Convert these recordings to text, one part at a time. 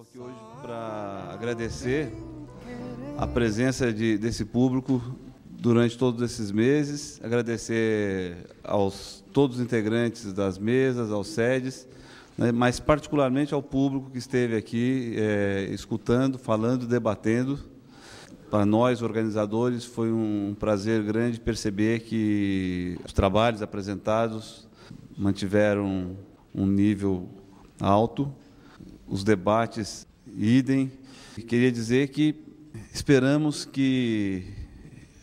aqui hoje para agradecer a presença desse público durante todos esses meses, agradecer aos todos os integrantes das mesas, aos sedes, né, mas particularmente ao público que esteve aqui escutando, falando, debatendo. Para nós, organizadores, foi um prazer grande perceber que os trabalhos apresentados mantiveram um nível alto, os debates idem. E queria dizer que esperamos que,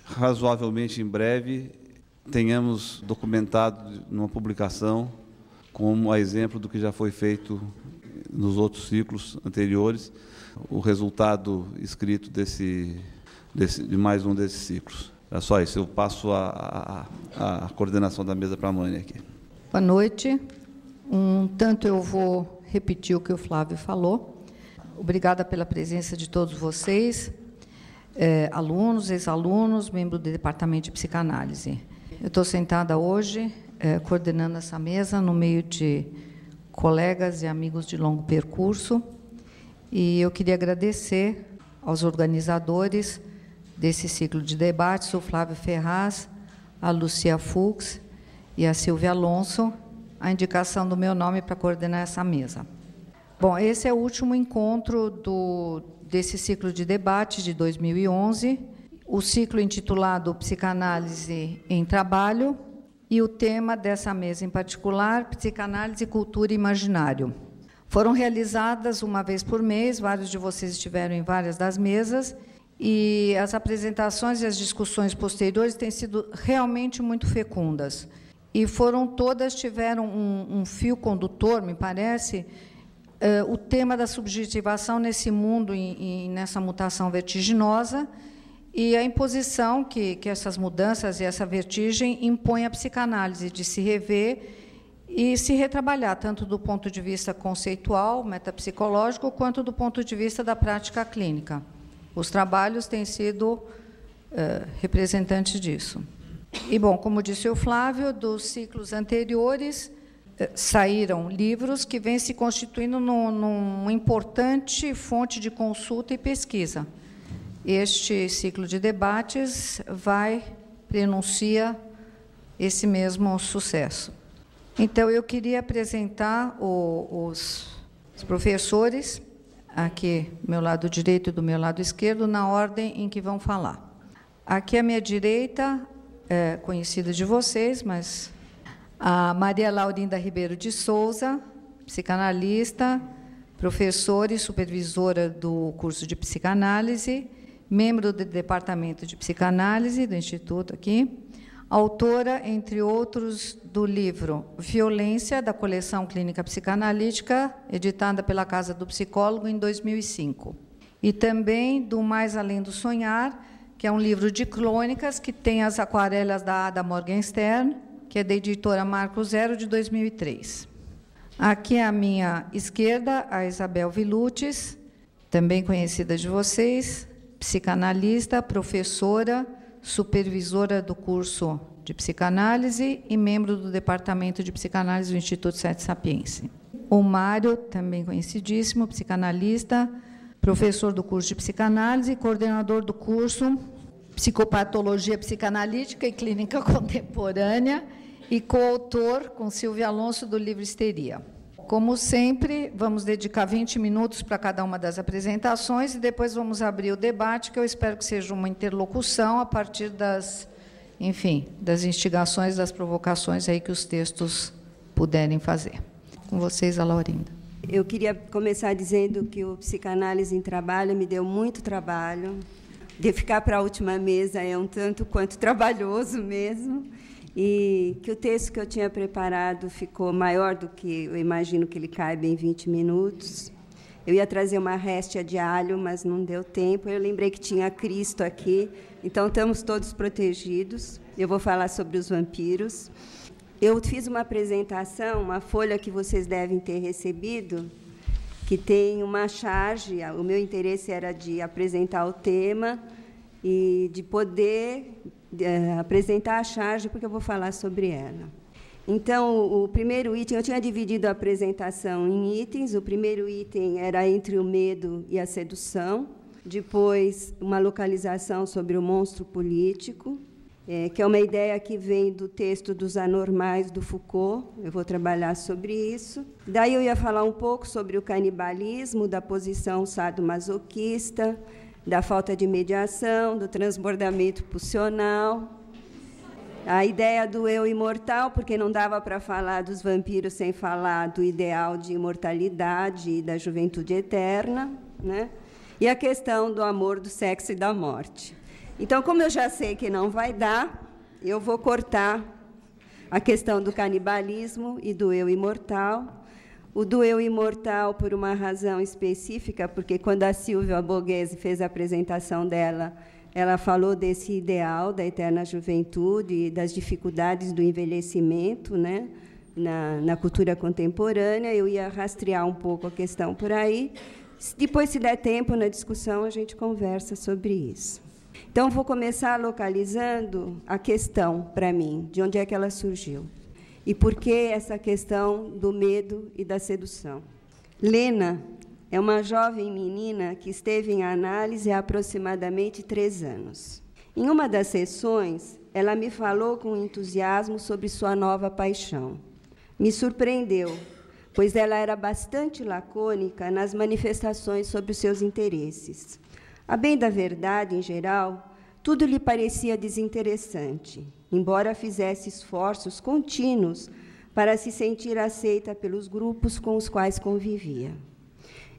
razoavelmente em breve, tenhamos documentado numa publicação, como a exemplo do que já foi feito nos outros ciclos anteriores, o resultado escrito de mais um desses ciclos. É só isso, eu passo a coordenação da mesa para a Mânia aqui. Boa noite. Tanto eu vou repetir o que o Flávio falou. Obrigada pela presença de todos vocês, alunos, ex-alunos, membros do Departamento de Psicanálise. Eu estou sentada hoje, coordenando essa mesa no meio de colegas e amigos de longo percurso, e eu queria agradecer aos organizadores desse ciclo de debates, o Flávio Ferraz, a Lucia Fux e a Silvia Alonso, a indicação do meu nome para coordenar essa mesa. Bom, esse é o último encontro desse ciclo de debates de 2011, o ciclo intitulado Psicanálise em Trabalho, e o tema dessa mesa em particular, Psicanálise, Cultura e Imaginário. Foram realizadas uma vez por mês, vários de vocês estiveram em várias das mesas, e as apresentações e as discussões posteriores têm sido realmente muito fecundas. E todas tiveram um fio condutor, me parece, o tema da subjetivação nesse mundo e nessa mutação vertiginosa, e a imposição que essas mudanças e essa vertigem impõem à psicanálise de se rever e se retrabalhar, tanto do ponto de vista conceitual, metapsicológico, quanto do ponto de vista da prática clínica. Os trabalhos têm sido representantes disso. E, bom, como disse o Flávio, dos ciclos anteriores saíram livros que vêm se constituindo numa importante fonte de consulta e pesquisa. Este ciclo de debates prenuncia esse mesmo sucesso. Então, eu queria apresentar os professores, aqui do meu lado direito e do meu lado esquerdo, na ordem em que vão falar. Aqui à minha direita, conhecida de vocês, mas a Maria Laurinda Ribeiro de Souza, psicanalista, professora e supervisora do curso de psicanálise, membro do Departamento de Psicanálise do Instituto aqui, autora, entre outros, do livro Violência, da coleção Clínica Psicanalítica, editada pela Casa do Psicólogo em 2005. E também do Mais Além do Sonhar, que é um livro de crônicas que tem as aquarelas da Ada Morgenstern, que é da editora Marco Zero, de 2003. Aqui à minha esquerda, a Isabel Vilutis, também conhecida de vocês, psicanalista, professora, supervisora do curso de psicanálise e membro do Departamento de Psicanálise do Instituto Sete Sapiense. O Mário, também conhecidíssimo, psicanalista, professor do curso de psicanálise, coordenador do curso Psicopatologia Psicanalítica e Clínica Contemporânea e coautor, com Silvia Alonso, do livro Histeria. Como sempre, vamos dedicar 20 minutos para cada uma das apresentações e depois vamos abrir o debate, que eu espero que seja uma interlocução a partir das instigações, das provocações aí que os textos puderem fazer. Com vocês, a Laurinda. Eu queria começar dizendo que o Psicanálise em Trabalho me deu muito trabalho. De ficar para a última mesa é um tanto quanto trabalhoso mesmo, e que o texto que eu tinha preparado ficou maior do que eu imagino que ele caiba em 20 minutos. Eu ia trazer uma réstia de alho, mas não deu tempo. Eu lembrei que tinha Cristo aqui, então estamos todos protegidos. Eu vou falar sobre os vampiros. Eu fiz uma apresentação, uma folha que vocês devem ter recebido, que tem uma charge. O meu interesse era de apresentar o tema e de poder apresentar a charge, porque eu vou falar sobre ela. Então, o primeiro item, eu tinha dividido a apresentação em itens. O primeiro item era entre o medo e a sedução. Depois, uma localização sobre o monstro político, que é uma ideia que vem do texto dos Anormais, do Foucault. Eu vou trabalhar sobre isso. Daí eu ia falar um pouco sobre o canibalismo, da posição sadomasoquista, da falta de mediação, do transbordamento pulsional, a ideia do eu imortal, porque não dava para falar dos vampiros sem falar do ideal de imortalidade e da juventude eterna, né? E a questão do amor, do sexo e da morte. Então, como eu já sei que não vai dar, eu vou cortar a questão do canibalismo e do eu imortal. O do eu imortal por uma razão específica, porque quando a Silvia Borghese fez a apresentação dela, ela falou desse ideal da eterna juventude e das dificuldades do envelhecimento, né, na cultura contemporânea. Eu ia rastrear um pouco a questão por aí. Depois, se der tempo na discussão, a gente conversa sobre isso. Então, vou começar localizando a questão, para mim, de onde é que ela surgiu. E por que essa questão do medo e da sedução. Lena é uma jovem menina que esteve em análise há aproximadamente 3 anos. Em uma das sessões, ela me falou com entusiasmo sobre sua nova paixão. Me surpreendeu, pois ela era bastante lacônica nas manifestações sobre os seus interesses. A bem da verdade, em geral, tudo lhe parecia desinteressante, embora fizesse esforços contínuos para se sentir aceita pelos grupos com os quais convivia.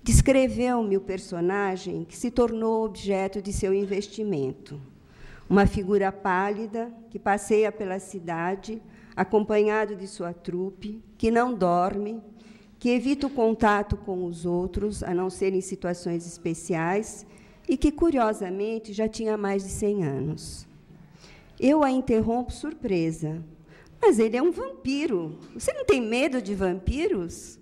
Descreveu-me o personagem que se tornou objeto de seu investimento. Uma figura pálida que passeia pela cidade, acompanhado de sua trupe, que não dorme, que evita o contato com os outros, a não ser em situações especiais, e que, curiosamente, já tinha mais de 100 anos. Eu a interrompo surpresa. Mas ele é um vampiro. Você não tem medo de vampiros?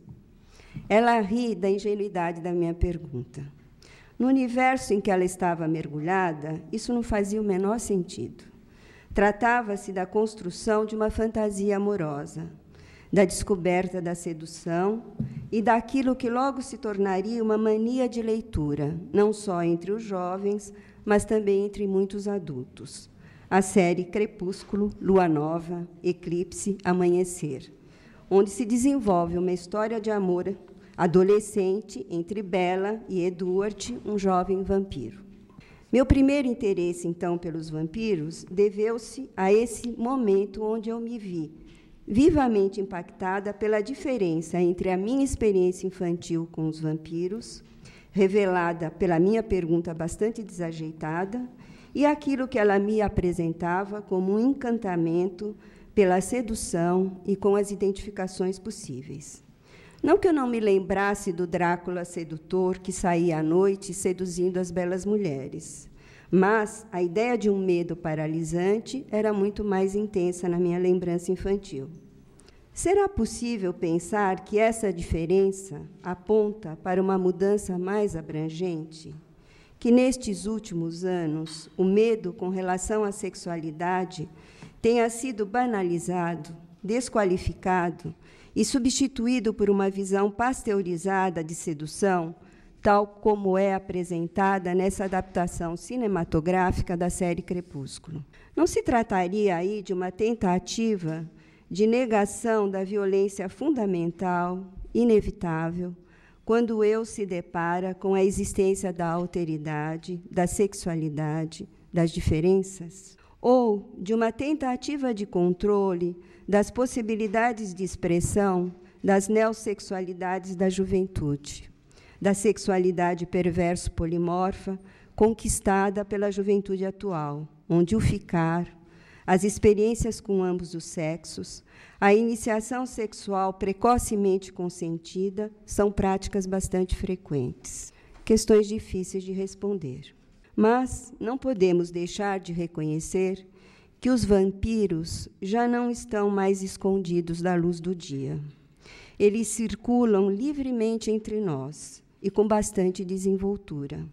Ela ri da ingenuidade da minha pergunta. No universo em que ela estava mergulhada, isso não fazia o menor sentido. Tratava-se da construção de uma fantasia amorosa, da descoberta da sedução e daquilo que logo se tornaria uma mania de leitura, não só entre os jovens, mas também entre muitos adultos. A série Crepúsculo, Lua Nova, Eclipse, Amanhecer, onde se desenvolve uma história de amor adolescente entre Bella e Edward, um jovem vampiro. Meu primeiro interesse, então, pelos vampiros deveu-se a esse momento onde eu me vi vivamente impactada pela diferença entre a minha experiência infantil com os vampiros, revelada pela minha pergunta bastante desajeitada, e aquilo que ela me apresentava como um encantamento pela sedução e com as identificações possíveis. Não que eu não me lembrasse do Drácula sedutor que saía à noite seduzindo as belas mulheres, mas a ideia de um medo paralisante era muito mais intensa na minha lembrança infantil. Será possível pensar que essa diferença aponta para uma mudança mais abrangente? Que, nestes últimos anos, o medo com relação à sexualidade tenha sido banalizado, desqualificado e substituído por uma visão pasteurizada de sedução, tal como é apresentada nessa adaptação cinematográfica da série Crepúsculo. Não se trataria aí de uma tentativa de negação da violência fundamental, inevitável, quando o eu se depara com a existência da alteridade, da sexualidade, das diferenças? Ou de uma tentativa de controle das possibilidades de expressão das neossexualidades da juventude, da sexualidade perverso polimorfa conquistada pela juventude atual, onde o ficar, as experiências com ambos os sexos, a iniciação sexual precocemente consentida são práticas bastante frequentes. Questões difíceis de responder. Mas não podemos deixar de reconhecer que os vampiros já não estão mais escondidos da luz do dia. Eles circulam livremente entre nós e com bastante desenvoltura.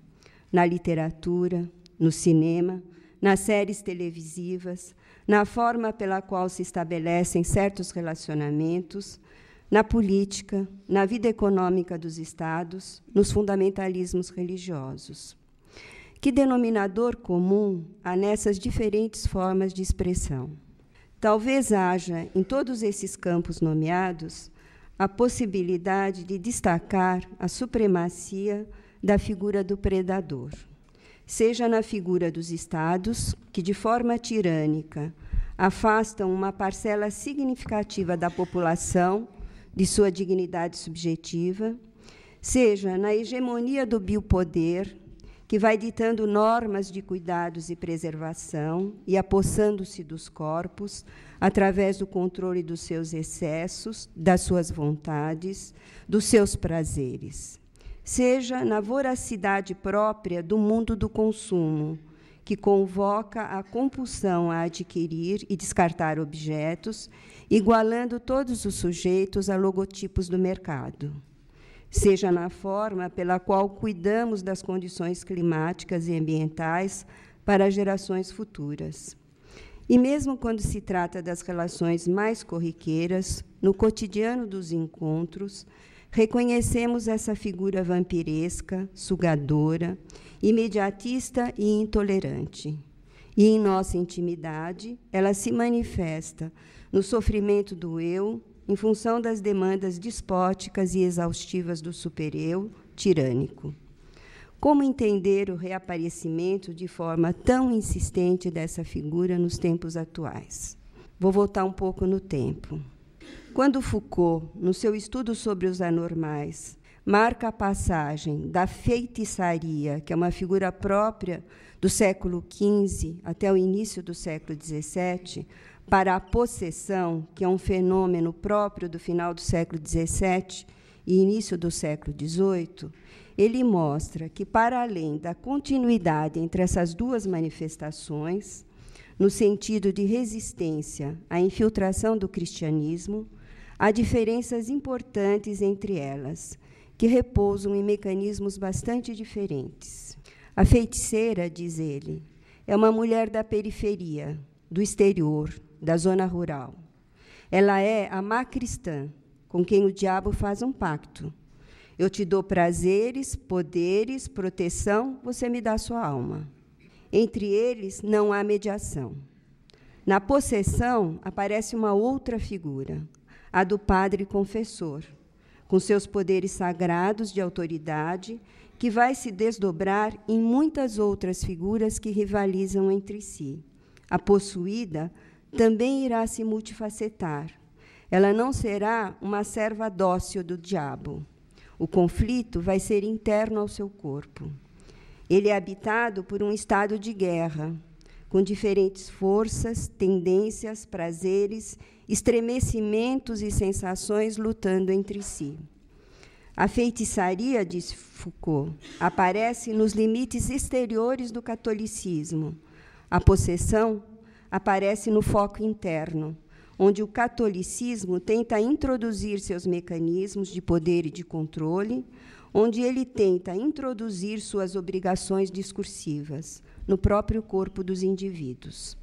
Na literatura, no cinema, nas séries televisivas, na forma pela qual se estabelecem certos relacionamentos, na política, na vida econômica dos Estados, nos fundamentalismos religiosos. Que denominador comum há nessas diferentes formas de expressão? Talvez haja, em todos esses campos nomeados, a possibilidade de destacar a supremacia da figura do predador, seja na figura dos Estados, que, de forma tirânica, afastam uma parcela significativa da população de sua dignidade subjetiva, seja na hegemonia do biopoder, que vai ditando normas de cuidados e preservação e apossando-se dos corpos através do controle dos seus excessos, das suas vontades, dos seus prazeres. Seja na voracidade própria do mundo do consumo, que convoca a compulsão a adquirir e descartar objetos, igualando todos os sujeitos a logotipos do mercado. Seja na forma pela qual cuidamos das condições climáticas e ambientais para gerações futuras. E mesmo quando se trata das relações mais corriqueiras, no cotidiano dos encontros, reconhecemos essa figura vampiresca, sugadora, imediatista e intolerante. E em nossa intimidade, ela se manifesta no sofrimento do eu, em função das demandas despóticas e exaustivas do supereu tirânico. Como entender o reaparecimento de forma tão insistente dessa figura nos tempos atuais? Vou voltar um pouco no tempo. Quando Foucault, no seu estudo sobre os anormais, marca a passagem da feitiçaria, que é uma figura própria do século XV até o início do século XVII, para a possessão, que é um fenômeno próprio do final do século XVII e início do século XVIII, ele mostra que, para além da continuidade entre essas duas manifestações, no sentido de resistência à infiltração do cristianismo, há diferenças importantes entre elas, que repousam em mecanismos bastante diferentes. A feiticeira, diz ele, é uma mulher da periferia, do exterior, da zona rural. Ela é a má cristã, com quem o diabo faz um pacto. Eu te dou prazeres, poderes, proteção, você me dá sua alma. Entre eles não há mediação. Na possessão aparece uma outra figura, a do padre confessor, com seus poderes sagrados de autoridade, que vai se desdobrar em muitas outras figuras que rivalizam entre si. A possuída também irá se multifacetar. Ela não será uma serva dócil do diabo. O conflito vai ser interno ao seu corpo. Ele é habitado por um estado de guerra, com diferentes forças, tendências, prazeres, estremecimentos e sensações lutando entre si. A feitiçaria, diz Foucault, aparece nos limites exteriores do catolicismo. A possessão aparece no foco interno, onde o catolicismo tenta introduzir seus mecanismos de poder e de controle, onde ele tenta introduzir suas obrigações discursivas no próprio corpo dos indivíduos.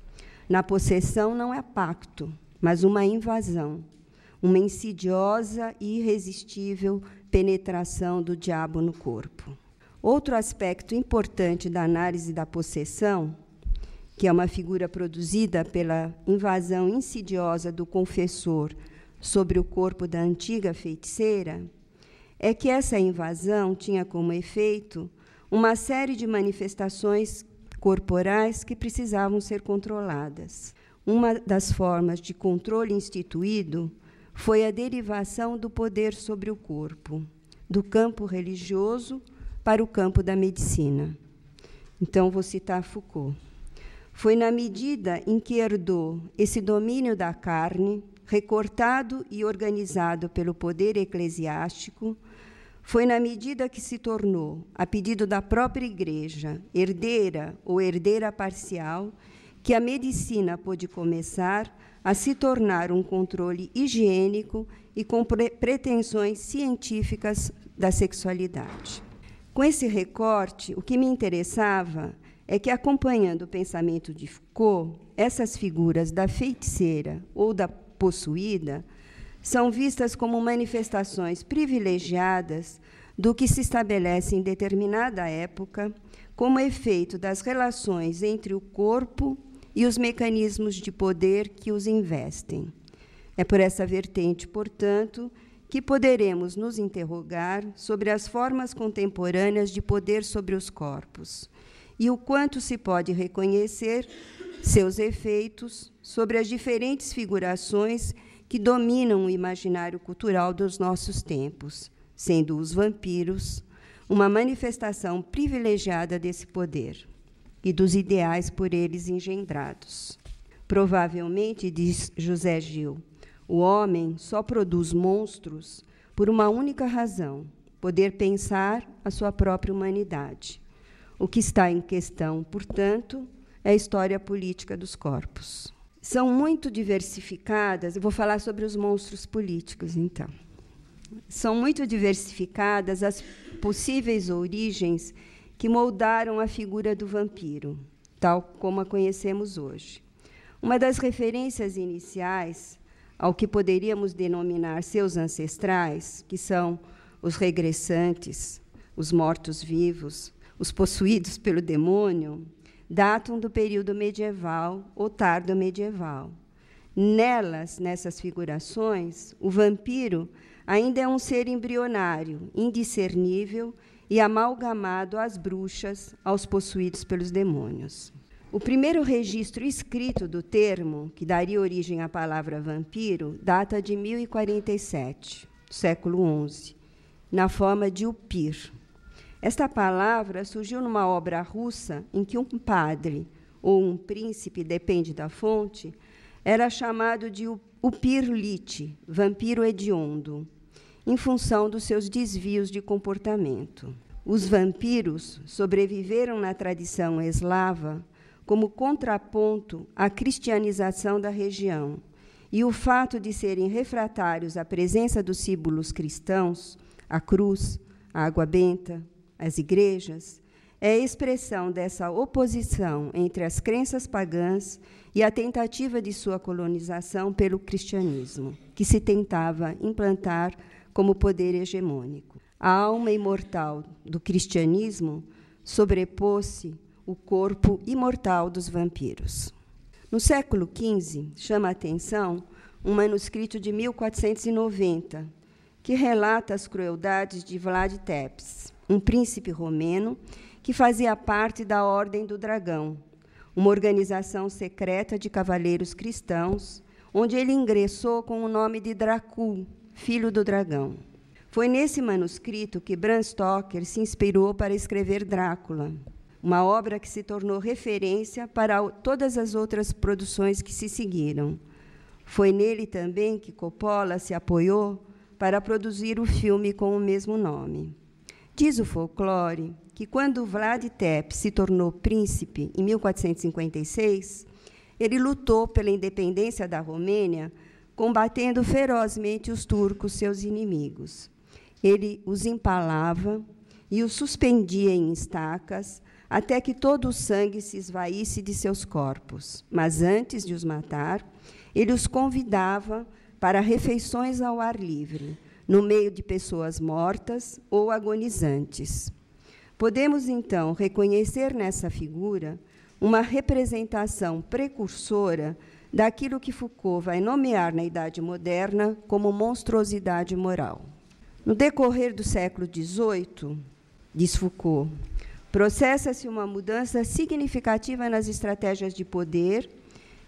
Na possessão não é pacto, mas uma invasão, uma insidiosa e irresistível penetração do diabo no corpo. Outro aspecto importante da análise da possessão, que é uma figura produzida pela invasão insidiosa do confessor sobre o corpo da antiga feiticeira, é que essa invasão tinha como efeito uma série de manifestações corporais que precisavam ser controladas. Uma das formas de controle instituído foi a derivação do poder sobre o corpo, do campo religioso para o campo da medicina. Então, vou citar Foucault. Foi na medida em que herdou esse domínio da carne, recortado e organizado pelo poder eclesiástico, foi na medida que se tornou, a pedido da própria Igreja, herdeira ou herdeira parcial, que a medicina pôde começar a se tornar um controle higiênico e com pretensões científicas da sexualidade. Com esse recorte, o que me interessava é que, acompanhando o pensamento de Foucault, essas figuras da feiticeira ou da possuída são vistas como manifestações privilegiadas do que se estabelece em determinada época como efeito das relações entre o corpo e os mecanismos de poder que os investem. É por essa vertente, portanto, que poderemos nos interrogar sobre as formas contemporâneas de poder sobre os corpos e o quanto se pode reconhecer seus efeitos sobre as diferentes figurações que dominam o imaginário cultural dos nossos tempos, sendo os vampiros uma manifestação privilegiada desse poder e dos ideais por eles engendrados. Provavelmente, diz José Gil, o homem só produz monstros por uma única razão: poder pensar a sua própria humanidade. O que está em questão, portanto, é a história política dos corpos. São muito diversificadas, eu vou falar sobre os monstros políticos, então. São muito diversificadas as possíveis origens que moldaram a figura do vampiro, tal como a conhecemos hoje. Uma das referências iniciais ao que poderíamos denominar seus ancestrais, que são os regressantes, os mortos-vivos, os possuídos pelo demônio, datam do período medieval ou tardo-medieval. Nessas figurações, o vampiro ainda é um ser embrionário, indiscernível e amalgamado às bruxas, aos possuídos pelos demônios. O primeiro registro escrito do termo, que daria origem à palavra vampiro, data de 1047, século XI, na forma de upir. Esta palavra surgiu numa obra russa em que um padre ou um príncipe, depende da fonte, era chamado de upir-lich, vampiro hediondo, em função dos seus desvios de comportamento. Os vampiros sobreviveram na tradição eslava como contraponto à cristianização da região, e o fato de serem refratários à presença dos símbolos cristãos, a cruz, a água benta, as igrejas, é a expressão dessa oposição entre as crenças pagãs e a tentativa de sua colonização pelo cristianismo, que se tentava implantar como poder hegemônico. A alma imortal do cristianismo sobrepôs-se o corpo imortal dos vampiros. No século XV, chama a atenção um manuscrito de 1490, que relata as crueldades de Vlad Tepes, um príncipe romeno que fazia parte da Ordem do Dragão, uma organização secreta de cavaleiros cristãos, onde ele ingressou com o nome de Dracul, filho do dragão. Foi nesse manuscrito que Bram Stoker se inspirou para escrever Drácula, uma obra que se tornou referência para todas as outras produções que se seguiram. Foi nele também que Coppola se apoiou para produzir o filme com o mesmo nome. Diz o folclore que, quando Vlad Tepes se tornou príncipe, em 1456, ele lutou pela independência da Romênia, combatendo ferozmente os turcos, seus inimigos. Ele os empalava e os suspendia em estacas, até que todo o sangue se esvaísse de seus corpos. Mas, antes de os matar, ele os convidava para refeições ao ar livre, no meio de pessoas mortas ou agonizantes. Podemos, então, reconhecer nessa figura uma representação precursora daquilo que Foucault vai nomear na Idade Moderna como monstruosidade moral. No decorrer do século XVIII, diz Foucault, processa-se uma mudança significativa nas estratégias de poder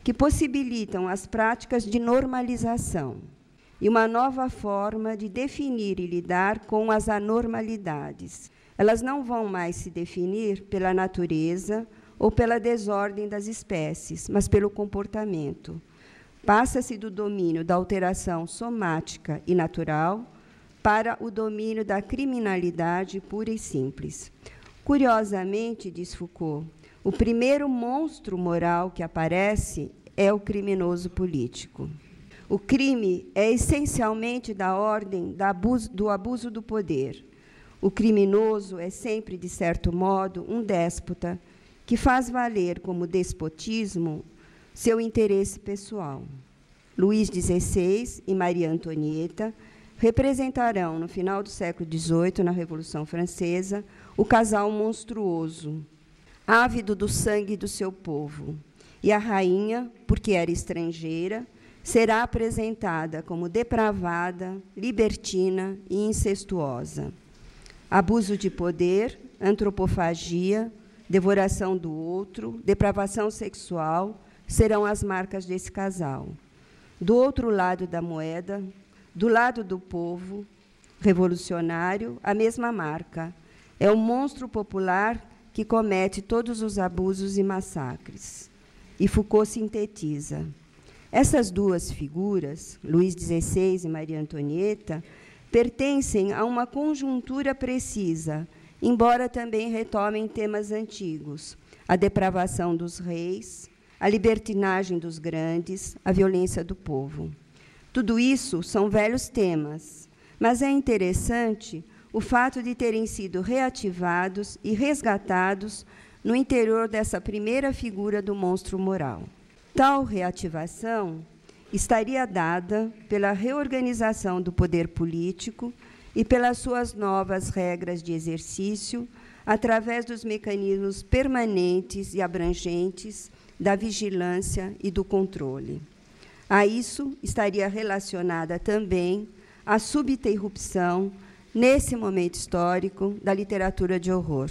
que possibilitam as práticas de normalização e uma nova forma de definir e lidar com as anormalidades. Elas não vão mais se definir pela natureza ou pela desordem das espécies, mas pelo comportamento. Passa-se do domínio da alteração somática e natural para o domínio da criminalidade pura e simples. Curiosamente, diz Foucault, o primeiro monstro moral que aparece é o criminoso político. O crime é essencialmente da ordem do abuso do poder. O criminoso é sempre, de certo modo, um déspota que faz valer como despotismo seu interesse pessoal. Luís XVI e Maria Antonieta representarão, no final do século XVIII, na Revolução Francesa, o casal monstruoso, ávido do sangue do seu povo. E a rainha, porque era estrangeira, será apresentada como depravada, libertina e incestuosa. Abuso de poder, antropofagia, devoração do outro, depravação sexual serão as marcas desse casal. Do outro lado da moeda, do lado do povo revolucionário, a mesma marca. É o monstro popular que comete todos os abusos e massacres. E Foucault sintetiza: essas duas figuras, Luís XVI e Maria Antonieta, pertencem a uma conjuntura precisa, embora também retomem temas antigos: a depravação dos reis, a libertinagem dos grandes, a violência do povo. Tudo isso são velhos temas, mas é interessante o fato de terem sido reativados e resgatados no interior dessa primeira figura do monstro moral. Tal reativação estaria dada pela reorganização do poder político e pelas suas novas regras de exercício, através dos mecanismos permanentes e abrangentes da vigilância e do controle. A isso estaria relacionada também a subterrupção, nesse momento histórico, da literatura de horror.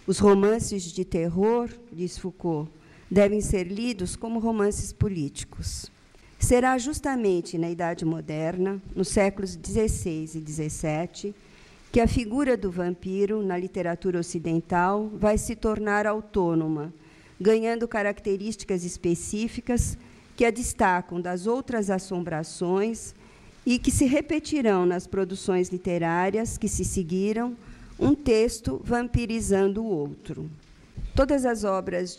Os romances de terror, diz Foucault, devem ser lidos como romances políticos. Será justamente na Idade Moderna, nos séculos XVI e XVII, que a figura do vampiro, na literatura ocidental, vai se tornar autônoma, ganhando características específicas que a destacam das outras assombrações e que se repetirão nas produções literárias que se seguiram, um texto vampirizando o outro. Todas as obras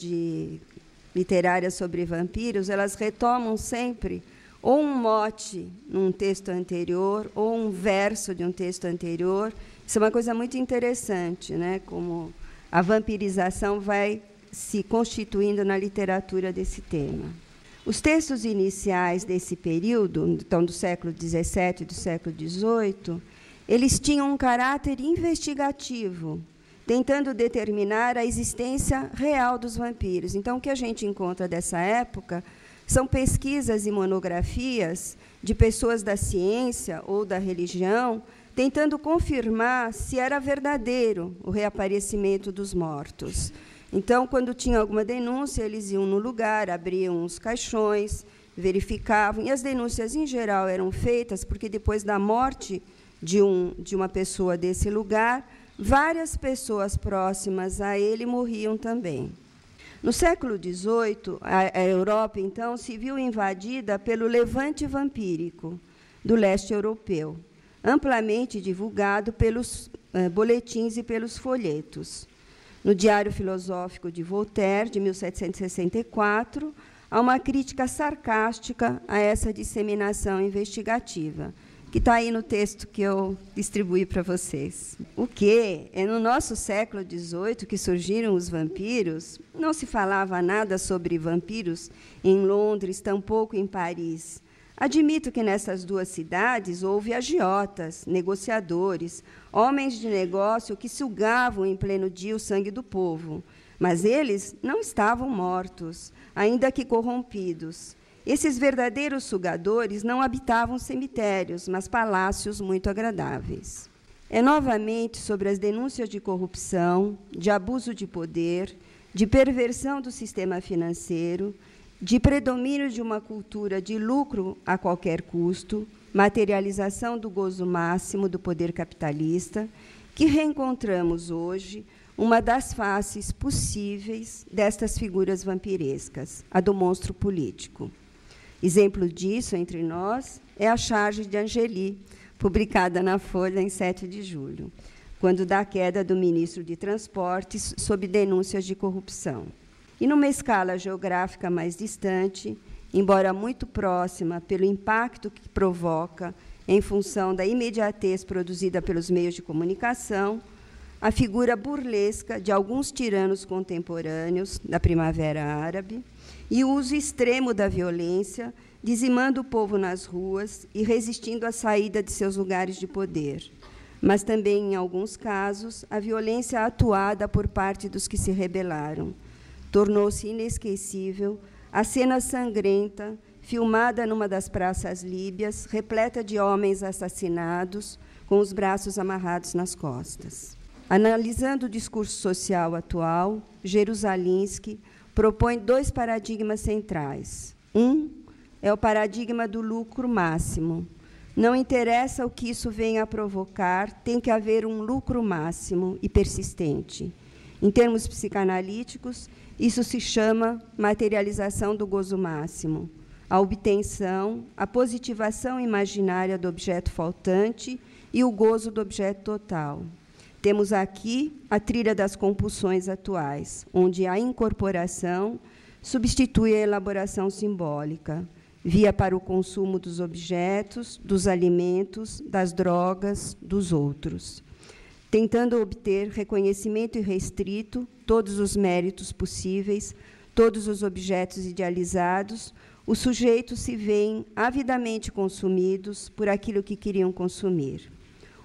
literárias sobre vampiros, elas retomam sempre ou um mote num texto anterior ou um verso de um texto anterior. Isso é uma coisa muito interessante, né? Como a vampirização vai se constituindo na literatura desse tema. Os textos iniciais desse período, então do século XVII e do século XVIII, eles tinham um caráter investigativo, tentando determinar a existência real dos vampiros. Então, o que a gente encontra dessa época são pesquisas e monografias de pessoas da ciência ou da religião, tentando confirmar se era verdadeiro o reaparecimento dos mortos. Então, quando tinha alguma denúncia, eles iam no lugar, abriam os caixões, verificavam, e as denúncias, em geral, eram feitas porque, depois da morte de uma pessoa desse lugar, várias pessoas próximas a ele morriam também. No século XVIII, a Europa, então, se viu invadida pelo levante vampírico do leste europeu, amplamente divulgado pelos boletins e pelos folhetos. No Diário Filosófico de Voltaire, de 1764, há uma crítica sarcástica a essa disseminação investigativa, que está aí no texto que eu distribuí para vocês. O que é no nosso século XVIII que surgiram os vampiros? Não se falava nada sobre vampiros em Londres, tampouco em Paris. Admito que nessas duas cidades houve agiotas, negociadores, homens de negócio que sugavam em pleno dia o sangue do povo, mas eles não estavam mortos, ainda que corrompidos. Esses verdadeiros sugadores não habitavam cemitérios, mas palácios muito agradáveis. É novamente sobre as denúncias de corrupção, de abuso de poder, de perversão do sistema financeiro, de predomínio de uma cultura de lucro a qualquer custo, materialização do gozo máximo do poder capitalista, que reencontramos hoje uma das faces possíveis destas figuras vampirescas, a do monstro político. Exemplo disso, entre nós, é a charge de Angeli, publicada na Folha em 7 de julho, quando da queda do ministro de Transportes sob denúncias de corrupção. E, numa escala geográfica mais distante, embora muito próxima pelo impacto que provoca em função da imediatez produzida pelos meios de comunicação, a figura burlesca de alguns tiranos contemporâneos da Primavera Árabe e o uso extremo da violência, dizimando o povo nas ruas e resistindo à saída de seus lugares de poder. Mas também, em alguns casos, a violência atuada por parte dos que se rebelaram. Tornou-se inesquecível a cena sangrenta, filmada numa das praças líbias, repleta de homens assassinados, com os braços amarrados nas costas. Analisando o discurso social atual, Jerusalinski propõe 2 paradigmas centrais. Um é o paradigma do lucro máximo. Não interessa o que isso venha a provocar, tem que haver um lucro máximo e persistente. Em termos psicanalíticos, isso se chama materialização do gozo máximo, a obtenção, a positivação imaginária do objeto faltante e o gozo do objeto total. Temos aqui a trilha das compulsões atuais, onde a incorporação substitui a elaboração simbólica, via para o consumo dos objetos, dos alimentos, das drogas, dos outros. Tentando obter reconhecimento irrestrito, todos os méritos possíveis, todos os objetos idealizados, os sujeitos se veem avidamente consumidos por aquilo que queriam consumir.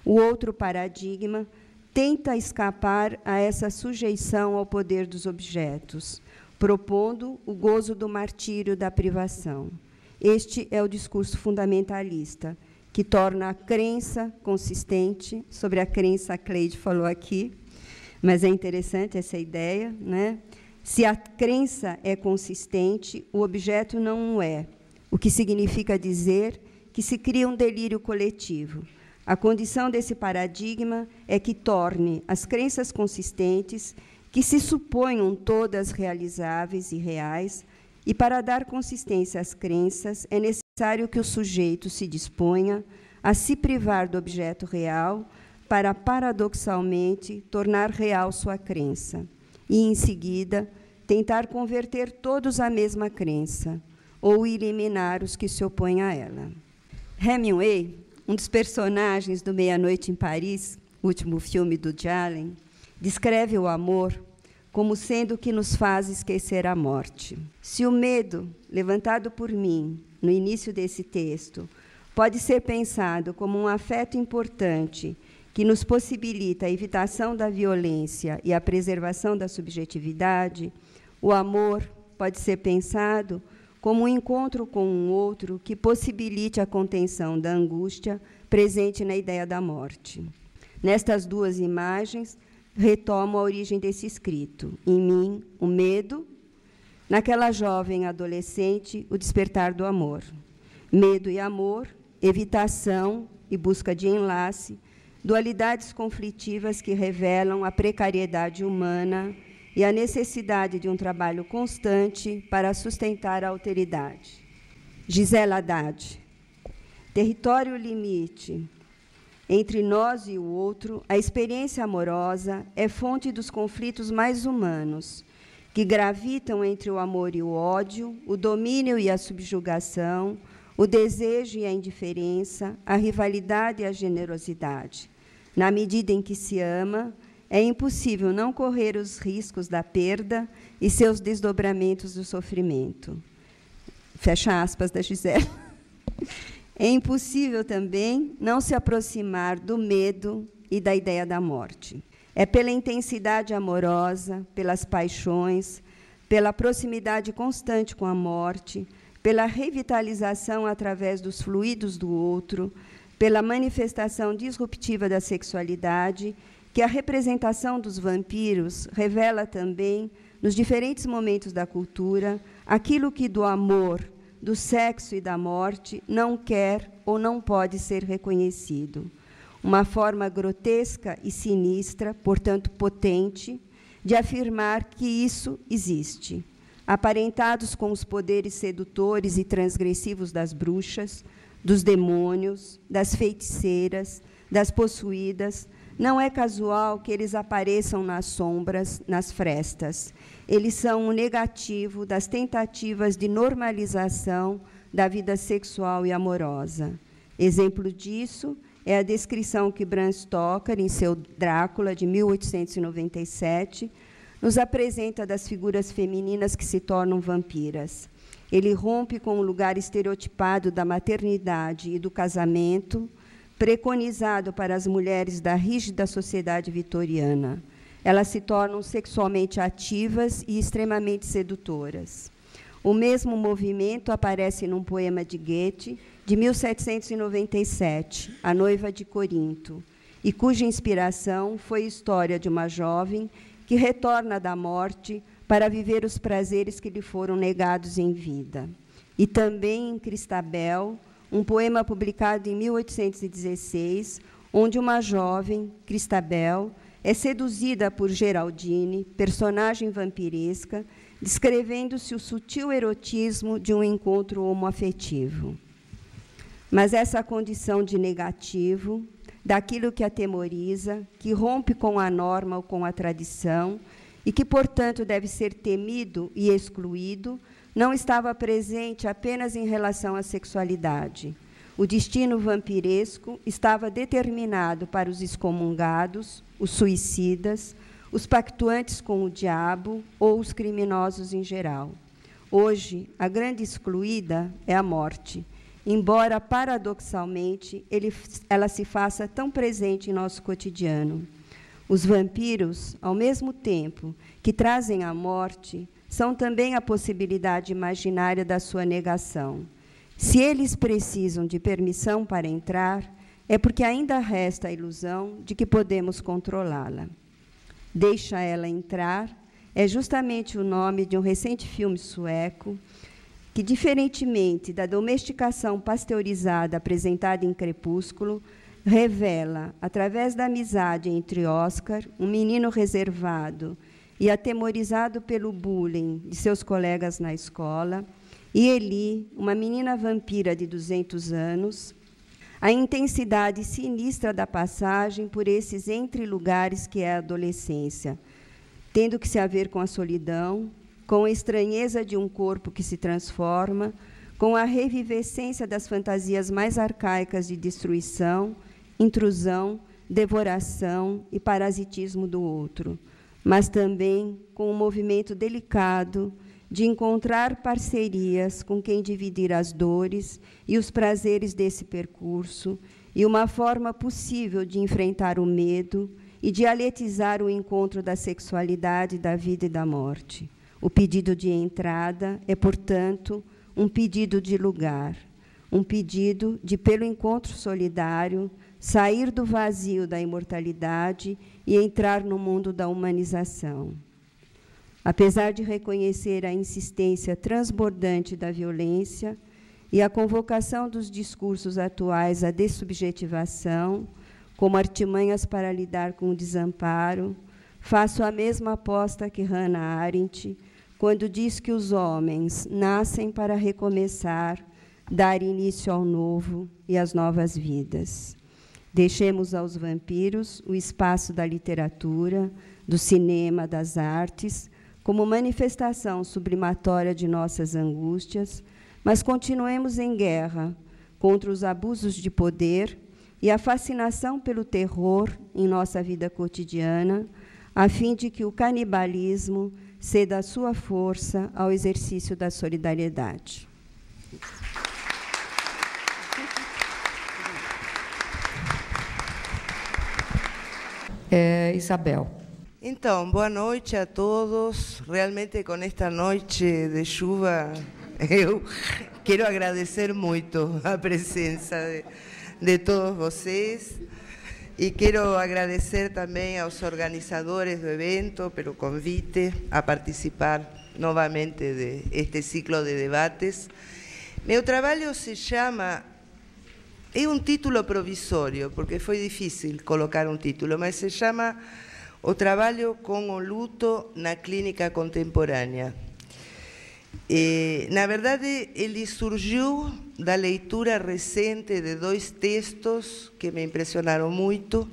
O outro paradigma tenta escapar a essa sujeição ao poder dos objetos, propondo o gozo do martírio da privação. Este é o discurso fundamentalista, que torna a crença consistente, sobre a crença a Cleide falou aqui, mas é interessante essa ideia, né? Se a crença é consistente, o objeto não o é, o que significa dizer que se cria um delírio coletivo. A condição desse paradigma é que torne as crenças consistentes, que se suponham todas realizáveis e reais, e para dar consistência às crenças, é necessário que o sujeito se disponha a se privar do objeto real para, paradoxalmente, tornar real sua crença. E, em seguida, tentar converter todos à mesma crença, ou eliminar os que se opõem a ela. Hemingway, um dos personagens do Meia-Noite em Paris, último filme do Woody Allen, descreve o amor como sendo o que nos faz esquecer a morte. Se o medo, levantado por mim no início desse texto, pode ser pensado como um afeto importante que nos possibilita a evitação da violência e a preservação da subjetividade, o amor pode ser pensado como um encontro com um outro que possibilite a contenção da angústia presente na ideia da morte. Nestas 2 imagens, retomo a origem desse escrito. Em mim, o medo, naquela jovem adolescente, o despertar do amor. Medo e amor, evitação e busca de enlace, dualidades conflitivas que revelam a precariedade humana e a necessidade de um trabalho constante para sustentar a alteridade. Gisela Haddad. Território limite. Entre nós e o outro, a experiência amorosa é fonte dos conflitos mais humanos, que gravitam entre o amor e o ódio, o domínio e a subjugação, o desejo e a indiferença, a rivalidade e a generosidade. Na medida em que se ama, é impossível não correr os riscos da perda e seus desdobramentos do sofrimento. Fecha aspas da Gisela. É impossível também não se aproximar do medo e da ideia da morte. É pela intensidade amorosa, pelas paixões, pela proximidade constante com a morte, pela revitalização através dos fluidos do outro, pela manifestação disruptiva da sexualidade, que a representação dos vampiros revela também, nos diferentes momentos da cultura, aquilo que do amor, do sexo e da morte não quer ou não pode ser reconhecido. Uma forma grotesca e sinistra, portanto potente, de afirmar que isso existe. Aparentados com os poderes sedutores e transgressivos das bruxas, dos demônios, das feiticeiras, das possuídas, não é casual que eles apareçam nas sombras, nas frestas. Eles são o negativo das tentativas de normalização da vida sexual e amorosa. Exemplo disso é a descrição que Bram Stoker, em seu Drácula, de 1897, nos apresenta das figuras femininas que se tornam vampiras. Ele rompe com o lugar estereotipado da maternidade e do casamento, preconizado para as mulheres da rígida sociedade vitoriana. Elas se tornam sexualmente ativas e extremamente sedutoras. O mesmo movimento aparece num poema de Goethe, de 1797, A Noiva de Corinto, e cuja inspiração foi a história de uma jovem que retorna da morte para viver os prazeres que lhe foram negados em vida. E também em Cristabel, um poema publicado em 1816, onde uma jovem, Cristabel, é seduzida por Geraldine, personagem vampiresca, descrevendo-se o sutil erotismo de um encontro homoafetivo. Mas essa condição de negativo, daquilo que atemoriza, que rompe com a norma ou com a tradição, e que, portanto, deve ser temido e excluído, não estava presente apenas em relação à sexualidade. O destino vampiresco estava determinado para os excomungados, os suicidas, os pactuantes com o diabo ou os criminosos em geral. Hoje, a grande excluída é a morte, embora, paradoxalmente, ela se faça tão presente em nosso cotidiano. Os vampiros, ao mesmo tempo que trazem a morte, são também a possibilidade imaginária da sua negação. Se eles precisam de permissão para entrar, é porque ainda resta a ilusão de que podemos controlá-la. Deixa ela entrar é justamente o nome de um recente filme sueco que, diferentemente da domesticação pasteurizada apresentada em Crepúsculo, revela, através da amizade entre Oscar, um menino reservado e atemorizado pelo bullying de seus colegas na escola, e Eli, uma menina vampira de 200 anos, a intensidade sinistra da passagem por esses entre-lugares que é a adolescência, tendo que se haver com a solidão, com a estranheza de um corpo que se transforma, com a revivescência das fantasias mais arcaicas de destruição, intrusão, devoração e parasitismo do outro, mas também com um movimento delicado de encontrar parcerias com quem dividir as dores e os prazeres desse percurso, e uma forma possível de enfrentar o medo e dialetizar o encontro da sexualidade, da vida e da morte. O pedido de entrada é, portanto, um pedido de lugar, um pedido de, pelo encontro solidário, sair do vazio da imortalidade e entrar no mundo da humanização. Apesar de reconhecer a insistência transbordante da violência e a convocação dos discursos atuais à dessubjetivação, como artimanhas para lidar com o desamparo, faço a mesma aposta que Hannah Arendt, quando diz que os homens nascem para recomeçar, dar início ao novo e às novas vidas. Deixemos aos vampiros o espaço da literatura, do cinema, das artes, como manifestação sublimatória de nossas angústias, mas continuemos em guerra contra os abusos de poder e a fascinação pelo terror em nossa vida cotidiana, a fim de que o canibalismo ceda a sua força ao exercício da solidariedade. Isabel. Então, boa noite a todos. Realmente, com esta noite de chuva, eu quero agradecer muito a presença de todos vocês e quero agradecer também aos organizadores do evento pelo convite a participar novamente deste ciclo de debates. Meu trabalho se chama... É um título provisório, porque foi difícil colocar um título, mas se chama O Trabalho com o Luto na Clínica Contemporânea. Na verdade, ele surgiu da leitura recente de dois textos que me impressionaram muito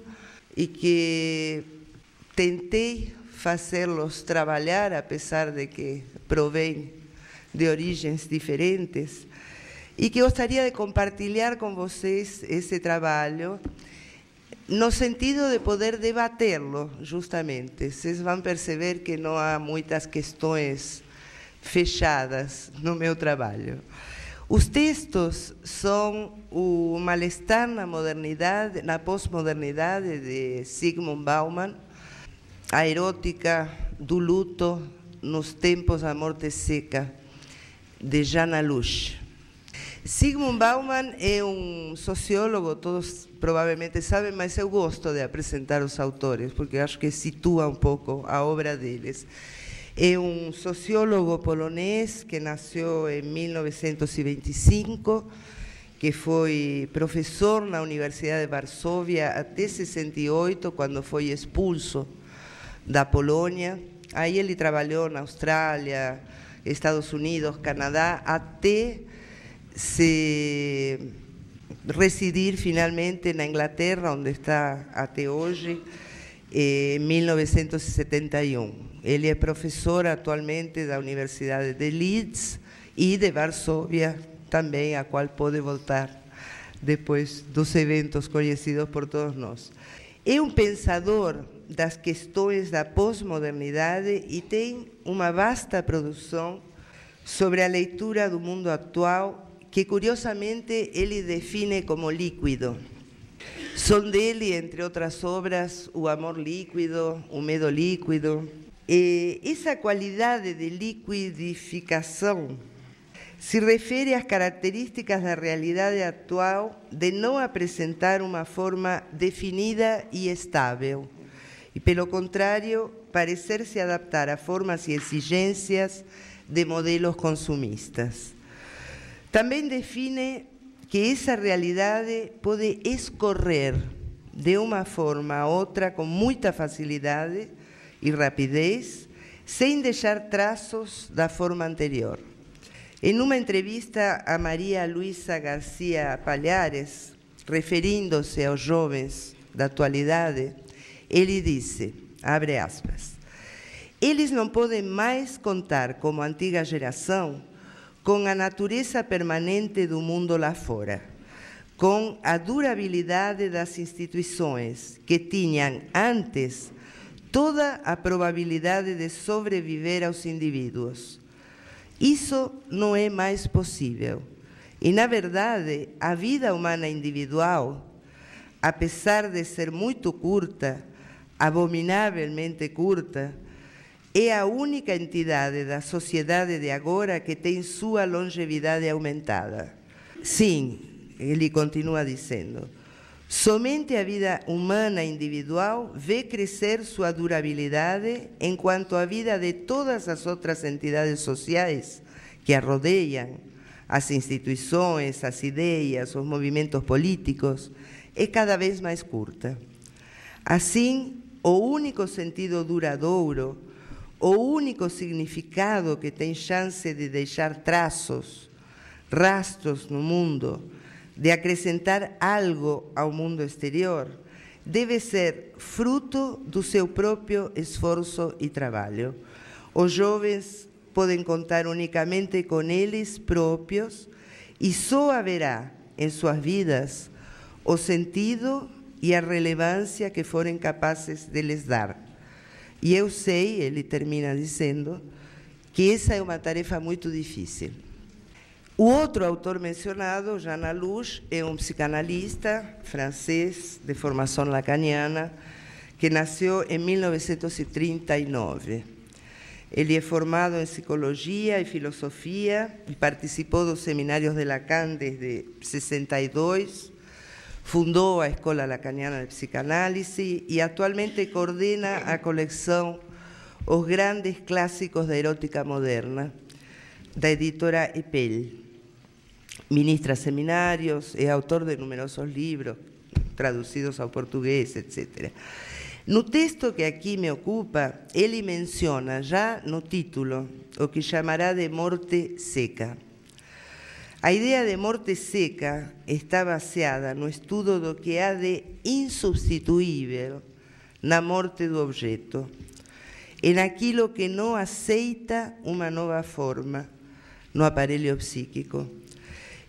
e que tentei fazê-los trabalhar, apesar de que provém de origens diferentes, e que gostaria de compartilhar com vocês esse trabalho no sentido de poder debatê-lo, justamente. Vocês vão perceber que não há muitas questões fechadas no meu trabalho. Os textos são o malestar na modernidade, na pós-modernidade de Zygmunt Bauman, a erótica do luto nos tempos da morte seca, de Jana Lusch. Zygmunt Bauman é um sociólogo, todos provavelmente sabem, mas eu gosto de apresentar os autores, porque acho que situa um pouco a obra deles. É um sociólogo polonês que nasceu em 1925, que foi professor na Universidade de Varsóvia até 68, quando foi expulso da Polônia. Aí ele trabalhou na Austrália, Estados Unidos, Canadá, até se residir finalmente na Inglaterra, onde está até hoje, em 1971. Ele é professor atualmente da Universidade de Leeds e de Varsóvia também, a qual pode voltar depois dos eventos conhecidos por todos nós. É um pensador das questões da pós-modernidade e tem uma vasta produção sobre a leitura do mundo atual, que curiosamente ele define como líquido. São dele, entre outras obras, O Amor Líquido, O Medo Líquido. E essa qualidade de liquidificação se refere às características da realidade atual de não apresentar uma forma definida e estável, e, pelo contrário, parecer se adaptar a formas e exigências de modelos consumistas. Também define que essa realidade pode escorrer de uma forma a outra com muita facilidade e rapidez, sem deixar traços da forma anterior. Em uma entrevista a Maria Luisa Garcia Palhares, referindo-se aos jovens da atualidade, ele disse, abre aspas, eles não podem mais contar, como a antiga geração, com a natureza permanente do mundo lá fora, com a durabilidade das instituições que tinham antes toda a probabilidade de sobreviver aos indivíduos. Isso não é mais possível. E, na verdade, a vida humana individual, apesar de ser muito curta, abominavelmente curta, é a única entidade da sociedade de agora que tem sua longevidade aumentada. Sim, ele continua dizendo, somente a vida humana individual vê crescer sua durabilidade, enquanto a vida de todas as outras entidades sociais que a rodeiam, as instituições, as ideias, os movimentos políticos, é cada vez mais curta. Assim, o único sentido duradouro, o único significado que tem chance de deixar traços, rastros no mundo, de acrescentar algo ao mundo exterior, deve ser fruto do seu próprio esforço e trabalho. Os jovens podem contar unicamente com eles próprios e só haverá em suas vidas o sentido e a relevância que forem capazes de lhes dar. E eu sei, ele termina dizendo, que essa é uma tarefa muito difícil. O outro autor mencionado, Jana Lusch, é um psicanalista francês de formação lacaniana que nasceu em 1939. Ele é formado em psicologia e filosofia e participou dos seminários de Lacan desde 62, fundou a Escola Lacaniana de Psicanálise e atualmente coordena a coleção Os Grandes Clássicos da Erótica Moderna, da editora Epel. Ministra seminários, é autor de numerosos livros traduzidos ao português, etc. No texto que aqui me ocupa, ele menciona já no título o que chamará de morte seca. A ideia de morte seca está baseada no estudo do que há de insubstituível na morte do objeto, em aquilo que não aceita uma nova forma no aparelho psíquico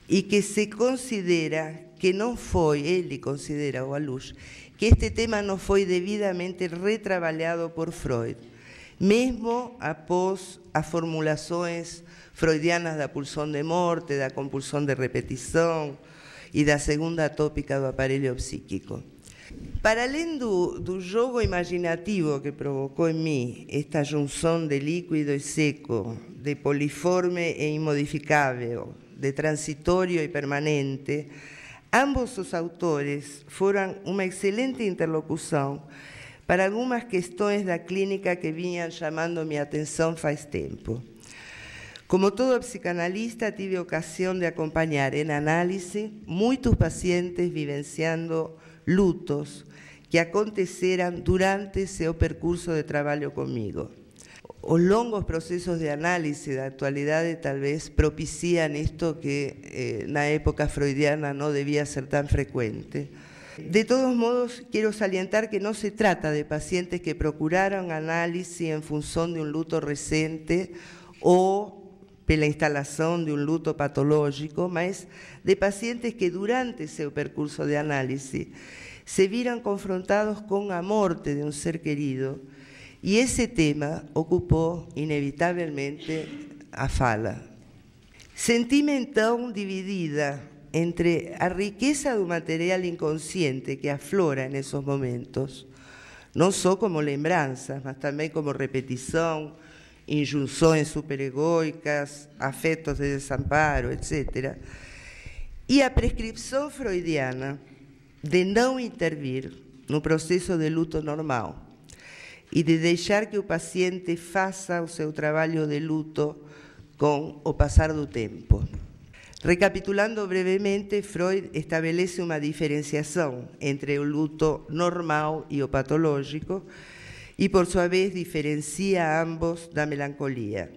e que se considera que não foi, ele considera, o Lusch, que este tema não foi devidamente retrabalhado por Freud, mesmo após as formulações freudianas da pulsão de morte, da compulsão de repetição e da segunda tópica do aparelho psíquico. Para além do jogo imaginativo que provocou em mim esta junção de líquido e seco, de poliforme e imodificável, de transitório e permanente, ambos os autores foram uma excelente interlocução para algumas questões da clínica que vinham chamando minha atenção faz tempo. Como todo psicanalista, tive a ocasião de acompanhar em análise muitos pacientes vivenciando lutos que aconteceram durante seu percurso de trabalho comigo. Os longos processos de análise da atualidade talvez propiciam isto que na época freudiana não devia ser tão frequente. De todos modos, quero salientar que não se trata de pacientes que procuraram análise em função de um luto recente ou pela instalação de um luto patológico, mas de pacientes que durante seu percurso de análise se viram confrontados com a morte de um ser querido e esse tema ocupou inevitavelmente a fala. Senti-me então dividida entre a riqueza do material inconsciente que aflora nesses momentos, não só como lembranças, mas também como repetição, injunções superegóicas, afetos de desamparo, etc. E a prescrição freudiana de não intervir no processo de luto normal e de deixar que o paciente faça o seu trabalho de luto com o passar do tempo. Recapitulando brevemente, Freud estabelece uma diferenciação entre o luto normal e o patológico e, por sua vez, diferencia ambos da melancolia.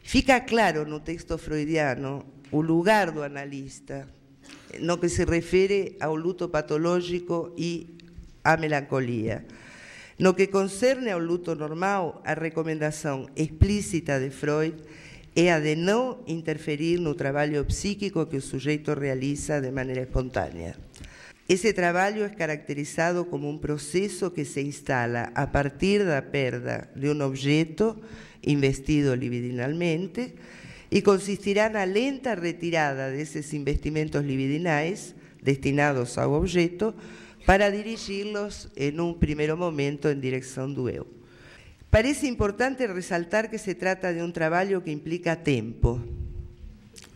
Fica claro no texto freudiano o lugar do analista no que se refere ao luto patológico e à melancolia. No que concerne ao luto normal, a recomendação explícita de Freud é a de não interferir no trabalho psíquico que o sujeito realiza de maneira espontânea. Esse trabalho é caracterizado como um processo que se instala a partir da perda de um objeto investido libidinalmente e consistirá na lenta retirada desses investimentos libidinais destinados ao objeto para dirigi-los em um primeiro momento em direção do eu. Parece importante ressaltar que se trata de um trabalho que implica tempo.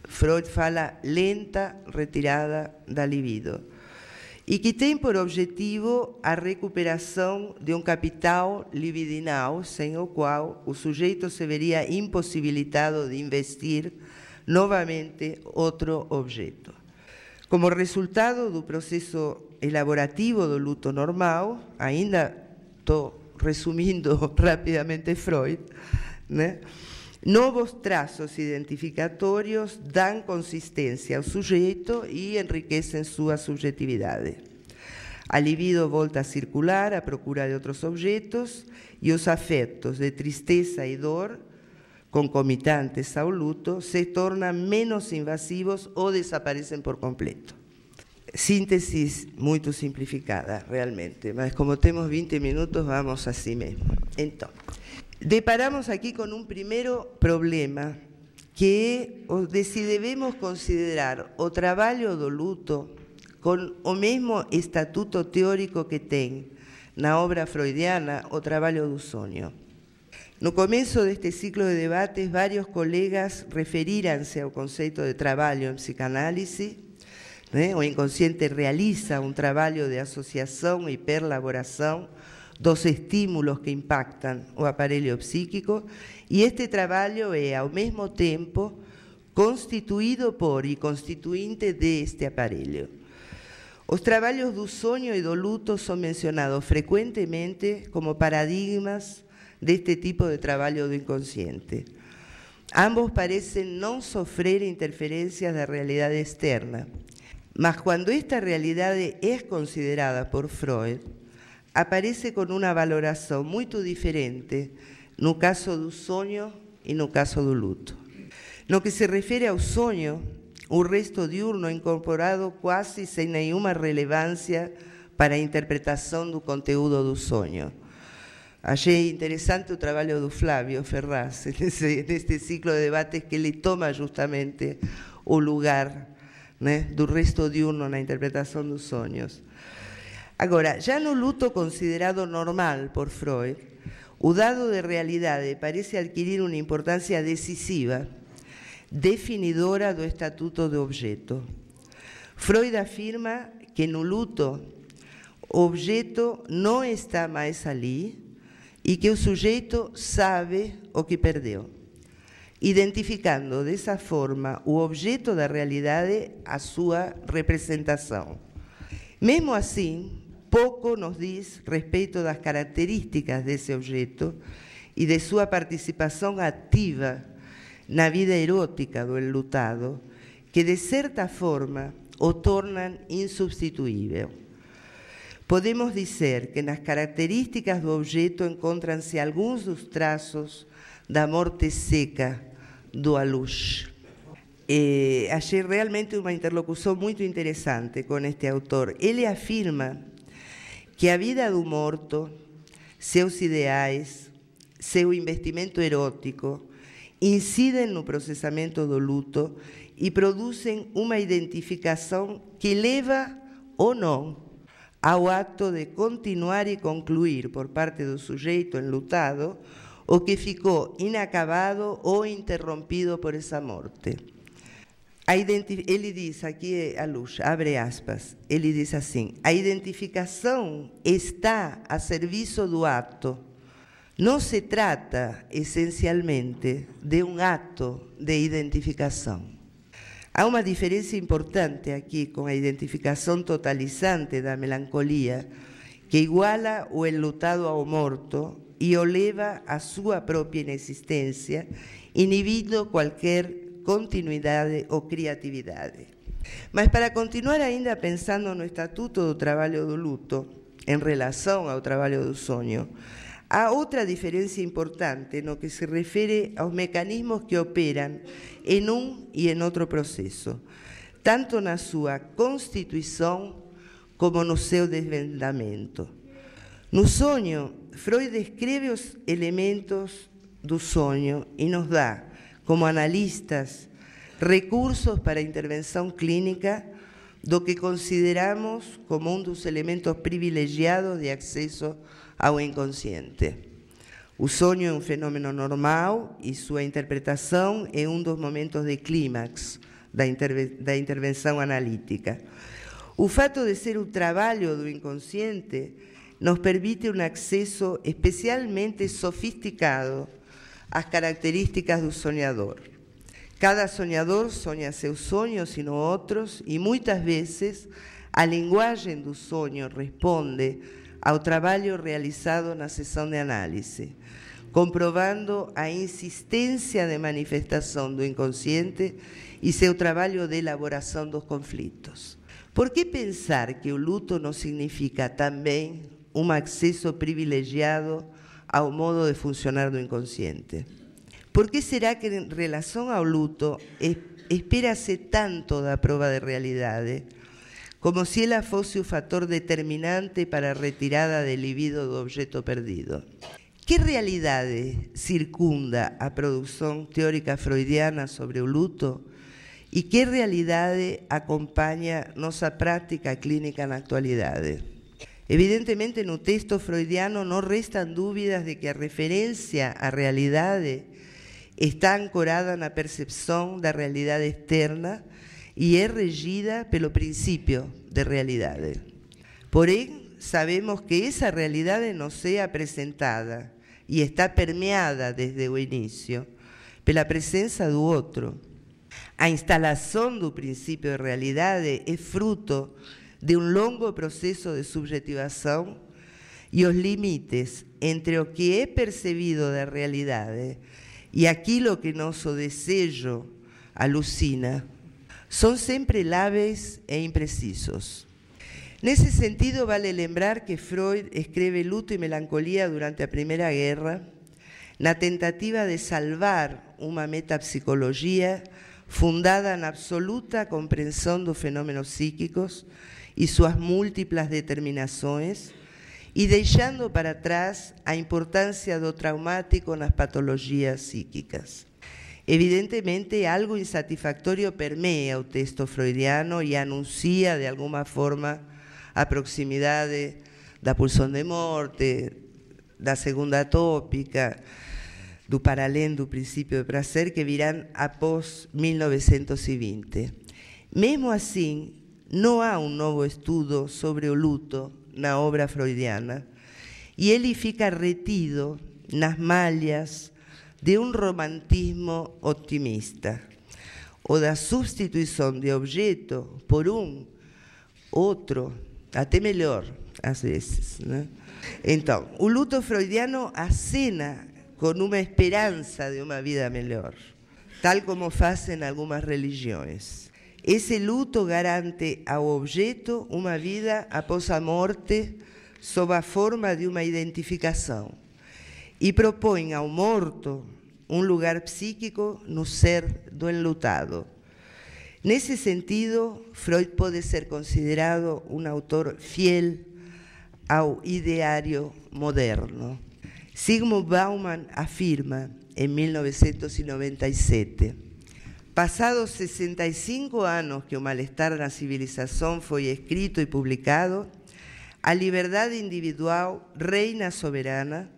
Freud fala lenta retirada da libido e que tem por objetivo a recuperação de um capital libidinal sem o qual o sujeito se veria impossibilitado de investir novamente outro objeto. Como resultado do processo elaborativo do luto normal, ainda estou resumindo rapidamente Freud, né? Novos traços identificatórios dão consistência ao sujeito e enriquecem sua subjetividade. A libido volta a circular à procura de outros objetos e os afetos de tristeza e dor, concomitantes ao luto, se tornam menos invasivos ou desaparecem por completo. Síntese muito simplificada, realmente, mas como temos 20 minutos, vamos assim mesmo. Então, deparamos aqui com um primeiro problema, que é o de se devemos considerar o trabalho do luto com o mesmo estatuto teórico que tem na obra freudiana o trabalho do sonho. No começo deste ciclo de debates, vários colegas referiram-se ao conceito de trabalho em psicanálise. O inconsciente realiza um trabalho de associação e perlaboração dos estímulos que impactam o aparelho psíquico e este trabalho é, ao mesmo tempo, constituído por e constituinte deste aparelho. Os trabalhos do sonho e do luto são mencionados frequentemente como paradigmas deste tipo de trabalho do inconsciente. Ambos parecem não sofrer interferências da realidade externa, mas quando esta realidade é considerada por Freud, aparece com uma valoração muito diferente no caso do sonho e no caso do luto. No que se refere ao sonho, o resto diurno incorporado quase sem nenhuma relevância para a interpretação do conteúdo do sonho. Achei interessante o trabalho do Flávio Ferraz, neste ciclo de debates que ele toma justamente o lugar, né, do resto diurno na interpretação dos sonhos. Agora, já no luto considerado normal por Freud, o dado de realidade parece adquirir uma importância decisiva, definidora do estatuto do objeto. Freud afirma que no luto o objeto não está mais ali e que o sujeito sabe o que perdeu, identificando dessa forma o objeto da realidade a sua representação. Mesmo assim, pouco nos diz respeito das características desse objeto e de sua participação ativa na vida erótica do enlutado, que de certa forma o tornam insubstituível. Podemos dizer que nas características do objeto encontram-se alguns dos traços da morte seca do Alush. Achei realmente uma interlocução muito interessante com este autor. Ele afirma que a vida do morto, seus ideais, seu investimento erótico, incidem no processamento do luto e produzem uma identificação que leva ou não ao ato de continuar e concluir por parte do sujeito enlutado o que ficou inacabado ou interrompido por essa morte. Ele diz, aqui a luz, abre aspas, ele diz assim: a identificação está a serviço do ato. Não se trata, essencialmente, de um ato de identificação. Há uma diferença importante aqui com a identificação totalizante da melancolia, que iguala o enlutado ao morto e o leva à sua própria inexistência, inibindo qualquer continuidade ou criatividade. Mas para continuar ainda pensando no estatuto do trabalho do luto, em relação ao trabalho do sonho, há outra diferença importante no que se refere aos mecanismos que operam em um e em outro processo, tanto na sua constituição como no seu desvendamento. No sonho, Freud descreve os elementos do sonho e nos dá, como analistas, recursos para a intervenção clínica do que consideramos como um dos elementos privilegiados de acesso ao inconsciente. O sonho é um fenômeno normal e sua interpretação é um dos momentos de clímax da intervenção analítica. O fato de ser o trabalho do inconsciente nos permite um acesso especialmente sofisticado às características do sonhador. Cada sonhador sonha seus sonhos e não outros, e muitas vezes a linguagem do sonho responde ao trabalho realizado na sessão de análise, comprovando a insistência de manifestação do inconsciente e seu trabalho de elaboração dos conflitos. Por que pensar que o luto não significa também um acesso privilegiado ao modo de funcionar do inconsciente? Por que será que em relação ao luto espera-se tanto da prova de realidade, como se ela fosse o fator determinante para a retirada del libido do objeto perdido? Que realidade circunda a produção teórica freudiana sobre o luto e que realidade acompanha nossa prática clínica na actualidade? Evidentemente, no texto freudiano não restam dúvidas de que a referência à realidade está ancorada na percepção da realidade externa e é regida pelo princípio de realidade. Porém, sabemos que essa realidade nos é apresentada e está permeada desde o início pela presença do outro. A instalação do princípio de realidade é fruto de um longo processo de subjetivação e os limites entre o que é percebido da realidade e aquilo que nosso desejo alucina são sempre lábeis e imprecisos. Nesse sentido, vale lembrar que Freud escreve Luto e Melancolia durante a Primeira Guerra, na tentativa de salvar uma metapsicologia fundada na absoluta compreensão dos fenômenos psíquicos e suas múltiplas determinações, e deixando para trás a importância do traumático nas patologias psíquicas. Evidentemente, algo insatisfactorio permeia o texto freudiano e anuncia, de alguma forma, a proximidade da pulsão de morte, da segunda tópica, do para além do princípio de prazer, que virão após 1920. Mesmo assim, não há um novo estudo sobre o luto na obra freudiana, e ele fica retido nas malhas de um romantismo otimista, ou da substituição de objeto por outro, até melhor, às vezes, né? Então, o luto freudiano acena com uma esperança de uma vida melhor, tal como fazem algumas religiões. Esse luto garante ao objeto uma vida após a morte sob a forma de uma identificação e propõe ao morto um lugar psíquico no ser do enlutado. Nesse sentido, Freud pode ser considerado um autor fiel ao ideário moderno. Zygmunt Bauman afirma, em 1997, passados 65 anos que o Malestar na Civilização foi escrito e publicado, a liberdade individual reina soberana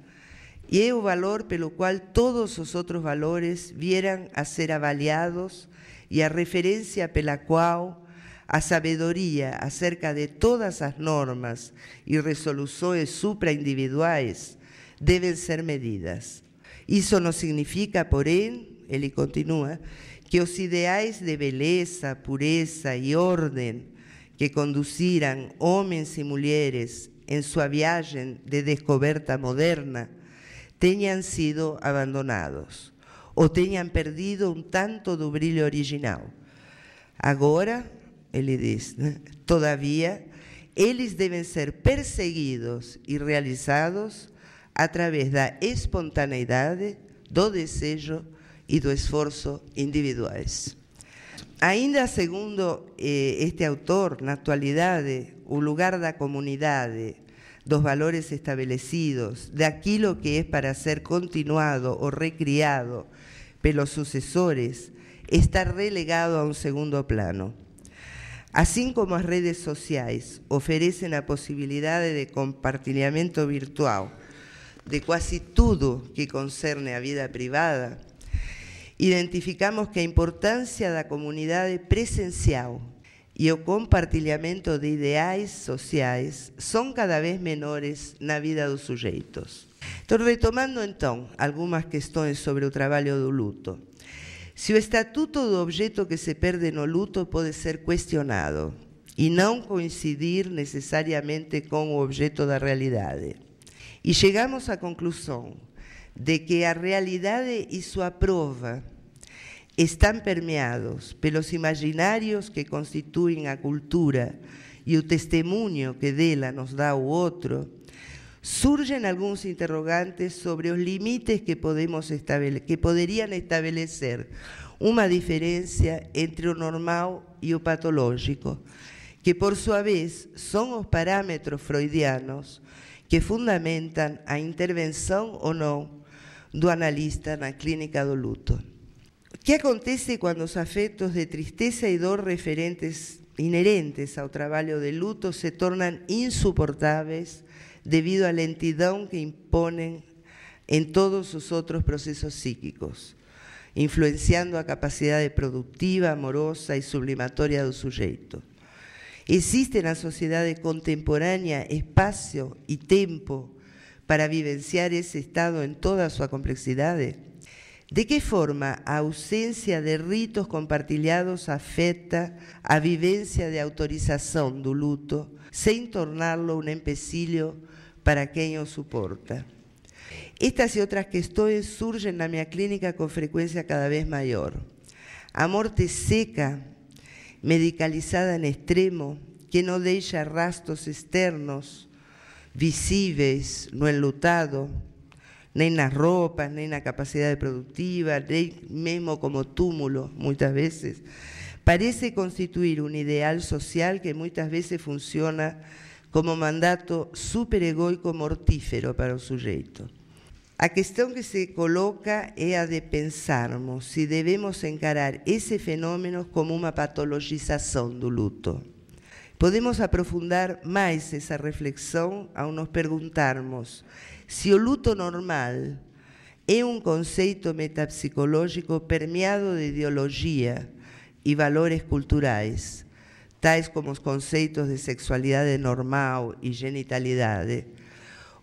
e é o valor pelo qual todos os outros valores vieram a ser avaliados e a referência pela qual a sabedoria acerca de todas as normas e resoluções supraindividuais devem ser medidas. Isso não significa, porém, ele continua, que os ideais de beleza, pureza e ordem que conduziram homens e mulheres em sua viagem de descoberta moderna tenham sido abandonados ou tenham perdido um tanto do brilho original. Agora, ele diz, né? Todavia, eles devem ser perseguidos e realizados através da espontaneidade, do desejo e do esforço individuais. Ainda segundo este autor, na atualidade, o lugar da comunidade, dos valores estabelecidos, daquilo que é para ser continuado ou recriado pelos sucessores, está relegado a um segundo plano. Assim como as redes sociais oferecem a possibilidade de compartilhamento virtual de quase tudo que concerne a vida privada, identificamos que a importância da comunidade presencial e o compartilhamento de ideais sociais são cada vez menores na vida dos sujeitos. Estou retomando, então, algumas questões sobre o trabalho do luto. Se o estatuto do objeto que se perde no luto pode ser questionado e não coincidir necessariamente com o objeto da realidade. E chegamos à conclusão de que a realidade e sua prova estão permeados pelos imaginários que constituem a cultura e o testemunho que dela nos dá o outro, surgem alguns interrogantes sobre os limites que poderiam estabelecer uma diferença entre o normal e o patológico, que por sua vez são os parâmetros freudianos que fundamentam a intervenção ou não do analista na clínica do luto. O que acontece quando os afetos de tristeza e dor inerentes ao trabalho de luto se tornam insuportáveis devido à lentidão que imponem em todos os outros processos psíquicos, influenciando a capacidade produtiva, amorosa e sublimatória do sujeito? Existe na sociedade contemporânea espaço e tempo para vivenciar esse estado em toda a sua complexidade? De que forma a ausência de ritos compartilhados afeta a vivência de autorização do luto, sem torná-lo um empecilho para quem o suporta? Estas e outras questões surgem na minha clínica com frequência cada vez maior. A morte seca, medicalizada em extremo, que não deixa rastros externos visíveis no enlutado, nem nas roupas, nem na capacidade produtiva, nem mesmo como túmulo, muitas vezes, parece constituir un ideal social que muitas vezes funciona como mandato superegóico mortífero para o sujeito. A questão que se coloca é a de pensarmos se devemos encarar esse fenômeno como uma patologização do luto. Podemos aprofundar mais essa reflexão ao nos perguntarmos se o luto normal é um conceito metapsicológico permeado de ideologia e valores culturais, tais como os conceitos de sexualidade normal e genitalidade,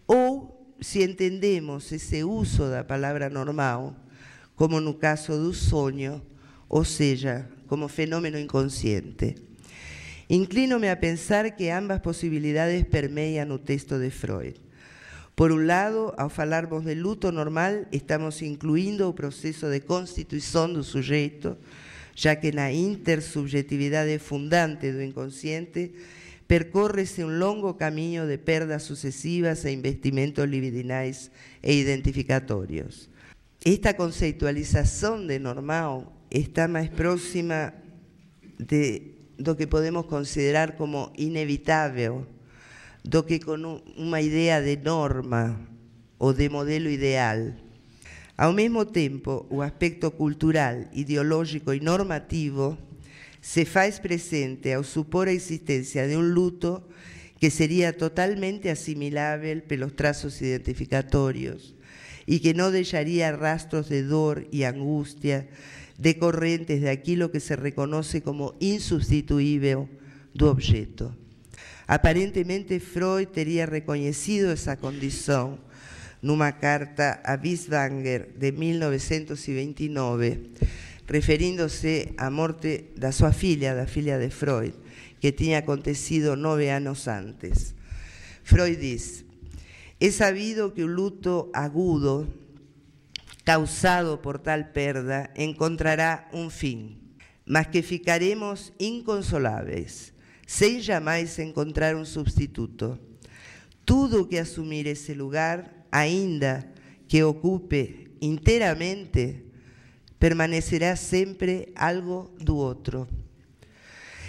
ou se entendemos esse uso da palavra normal como no caso do sonho, ou seja, como fenômeno inconsciente. Inclino-me a pensar que ambas possibilidades permeiam o texto de Freud. Por un lado, ao falarmos de luto normal, estamos incluindo o processo de constituição do sujeito, já que na intersubjetividade fundante do inconsciente percorre-se um longo caminho de perdas sucessivas e investimentos libidinais e identificatórios. Esta conceitualização de normal está mais próxima do que podemos considerar como inevitável, do que com uma ideia de norma ou de modelo ideal. Ao mesmo tempo, o aspecto cultural, ideológico e normativo se faz presente ao supor a existência de um luto que seria totalmente assimilável pelos traços identificatórios e que não deixaria rastros de dor e angústia decorrentes daquilo que se reconhece como insubstituível do objeto. Aparentemente, Freud teria reconhecido essa condição numa carta a Binswanger de 1929, referindo-se à morte da sua filha, da filha de Freud, que tinha acontecido 9 anos antes. Freud diz: é sabido que o luto agudo causado por tal perda encontrará um fim, mas que ficaremos inconsoláveis, sem jamais encontrar um substituto. Tudo que assumir esse lugar, ainda que ocupe inteiramente, permanecerá sempre algo do outro.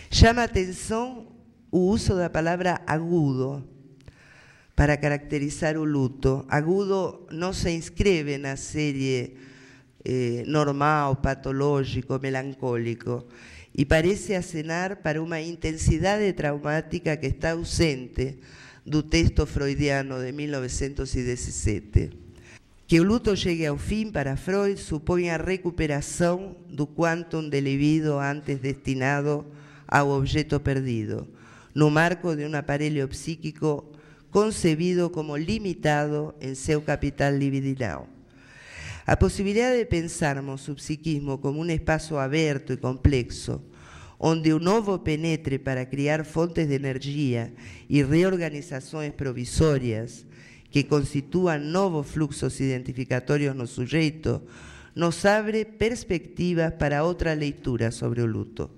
Chama a atenção o uso da palavra agudo para caracterizar o luto. Agudo não se inscreve na série normal, patológico, melancólico, e parece acenar para uma intensidade traumática que está ausente do texto freudiano de 1917. Que o luto chegue ao fim para Freud supõe a recuperação do quantum de libido antes destinado ao objeto perdido, no marco de um aparelho psíquico concebido como limitado em seu capital libidinal. A possibilidade de pensarmos o psiquismo como um espaço aberto e complexo, onde o novo penetre para criar fontes de energia e reorganizações provisórias que constituam novos fluxos identificatórios no sujeito, nos abre perspectivas para outra leitura sobre o luto.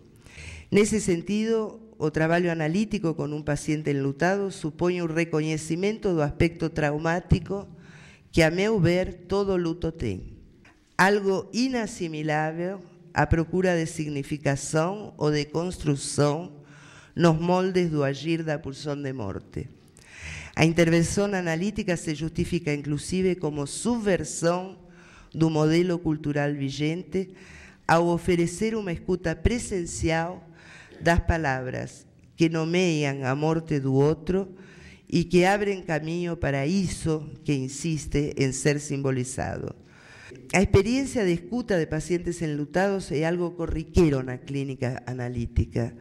Nesse sentido, o trabalho analítico com um paciente enlutado supõe o reconhecimento do aspecto traumático que, a meu ver, todo luto tem. Algo inassimilável à procura de significação ou de construção nos moldes do agir da pulsão de morte. A intervenção analítica se justifica, inclusive, como subversão do modelo cultural vigente ao oferecer uma escuta presencial das palavras que nomeiam a morte do outro e que abrem caminho para isso que insiste em ser simbolizado. A experiência de escuta de pacientes enlutados é algo corriqueiro na clínica analítica.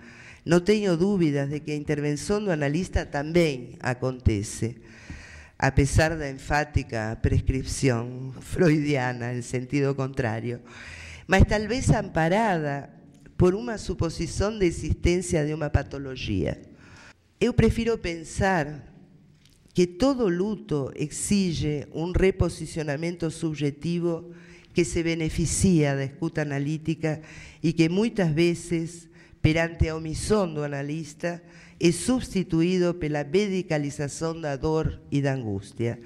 Não tenho dúvidas de que a intervenção do analista também acontece, apesar da enfática prescrição freudiana, em sentido contrário, mas talvez amparada por uma suposição de existência de uma patologia. Eu prefiro pensar que todo luto exige um reposicionamento subjetivo que se beneficia da escuta analítica e que muitas vezes, perante a omissão do analista, é substituído pela medicalização da dor e da angústia.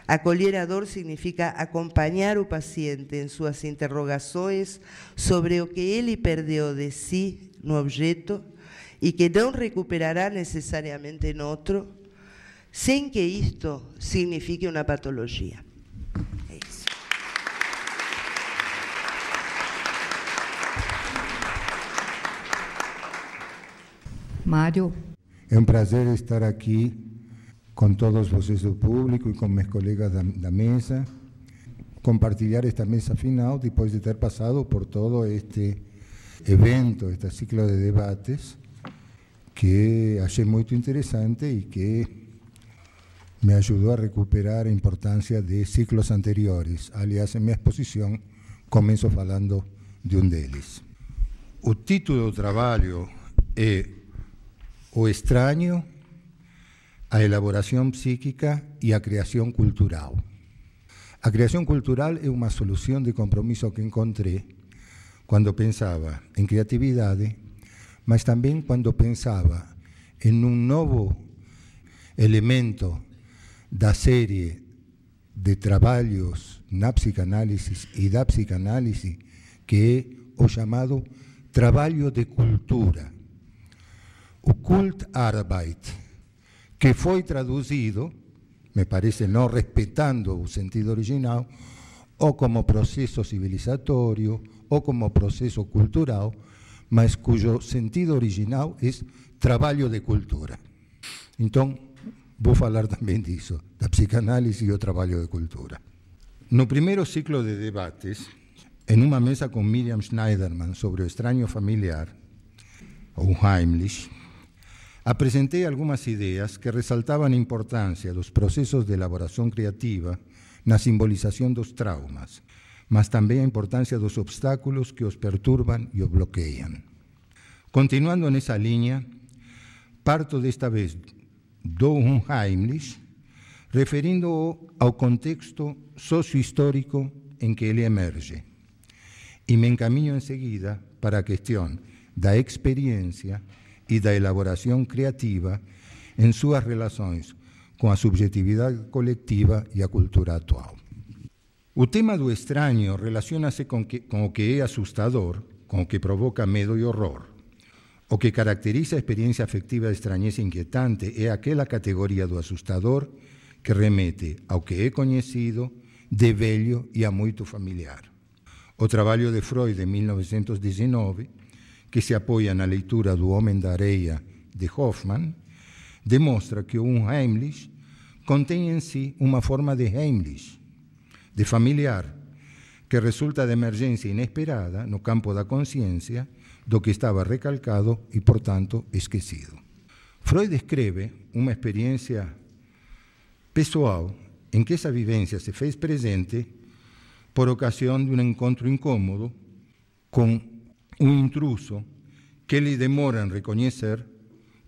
Acolher a dor significa acompanhar o paciente em suas interrogações sobre o que ele perdeu de si no objeto e que não recuperará necessariamente em outro, sem que isto signifique uma patologia. É isso. Mário. É um prazer estar aqui com todos vocês do público e com meus colegas da mesa, compartilhar esta mesa final depois de ter passado por todo este evento, este ciclo de debates, que achei muito interessante e que me ajudou a recuperar a importância de ciclos anteriores. Aliás, em minha exposição, começo falando de um deles. O título do trabalho é O Estranho, a elaboração psíquica e a criação cultural. A criação cultural é uma solução de compromisso que encontrei quando pensava em criatividade, mas também quando pensava em um novo elemento da série de trabalhos na psicanálise e da psicanálise, que é o chamado trabalho de cultura, o Kultarbeit, que foi traduzido, me parece não respeitando o sentido original, ou como processo civilizatório, ou como processo cultural, mas cujo sentido original é trabalho de cultura. Então, vou falar também disso, da psicanálise e o trabalho de cultura. No primeiro ciclo de debates, em uma mesa com Miriam Schneiderman sobre o estranho familiar, ou Heimlich, apresentei algumas ideias que ressaltavam a importância dos processos de elaboração criativa na simbolização dos traumas, mas também a importância dos obstáculos que os perturbam e os bloqueiam. Continuando nessa linha, parto desta vez do Heimlich, referindo-o ao contexto sociohistórico em que ele emerge, e me encaminho em seguida para a questão da experiência e da elaboração criativa em suas relações com a subjetividade coletiva e a cultura atual. O tema do estranho relaciona-se com o que é assustador, com o que provoca medo e horror. O que caracteriza a experiência afectiva de estranheza inquietante é aquela categoria do assustador que remete ao que é conhecido, de velho e a muito familiar. O trabalho de Freud, de 1919, que se apoia na leitura do Homem da Areia, de Hoffmann, demonstra que o Heimlich contém em si uma forma de Heimlich, de familiar, que resulta de emergência inesperada no campo da consciência do que estava recalcado e, portanto, esquecido. Freud descreve uma experiência pessoal em que essa vivência se fez presente por ocasião de um encontro incômodo com um intruso que ele demora em reconhecer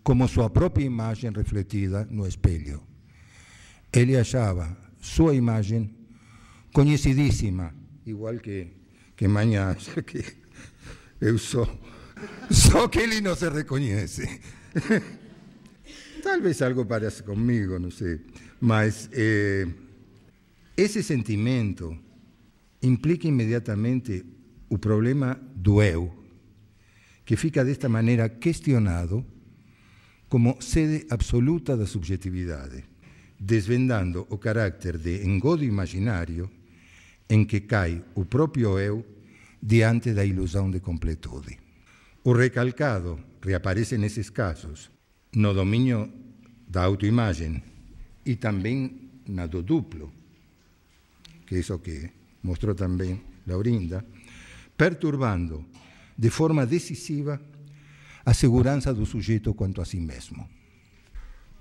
como sua própria imagem refletida no espelho. Ele achava sua imagem conhecidíssima, igual que Manhã acha que eu sou, só que ele não se reconhece. Talvez algo pareça comigo, não sei, mas esse sentimento implica imediatamente o problema do eu, que fica desta maneira questionado como sede absoluta da subjetividade, desvendando o carácter de engodo imaginário em que cai o próprio eu diante da ilusão de completude. O recalcado reaparece nesses casos no domínio da autoimagem e também na do duplo, que é isso que mostrou também Laurinda, perturbando de forma decisiva a segurança do sujeito quanto a si mesmo.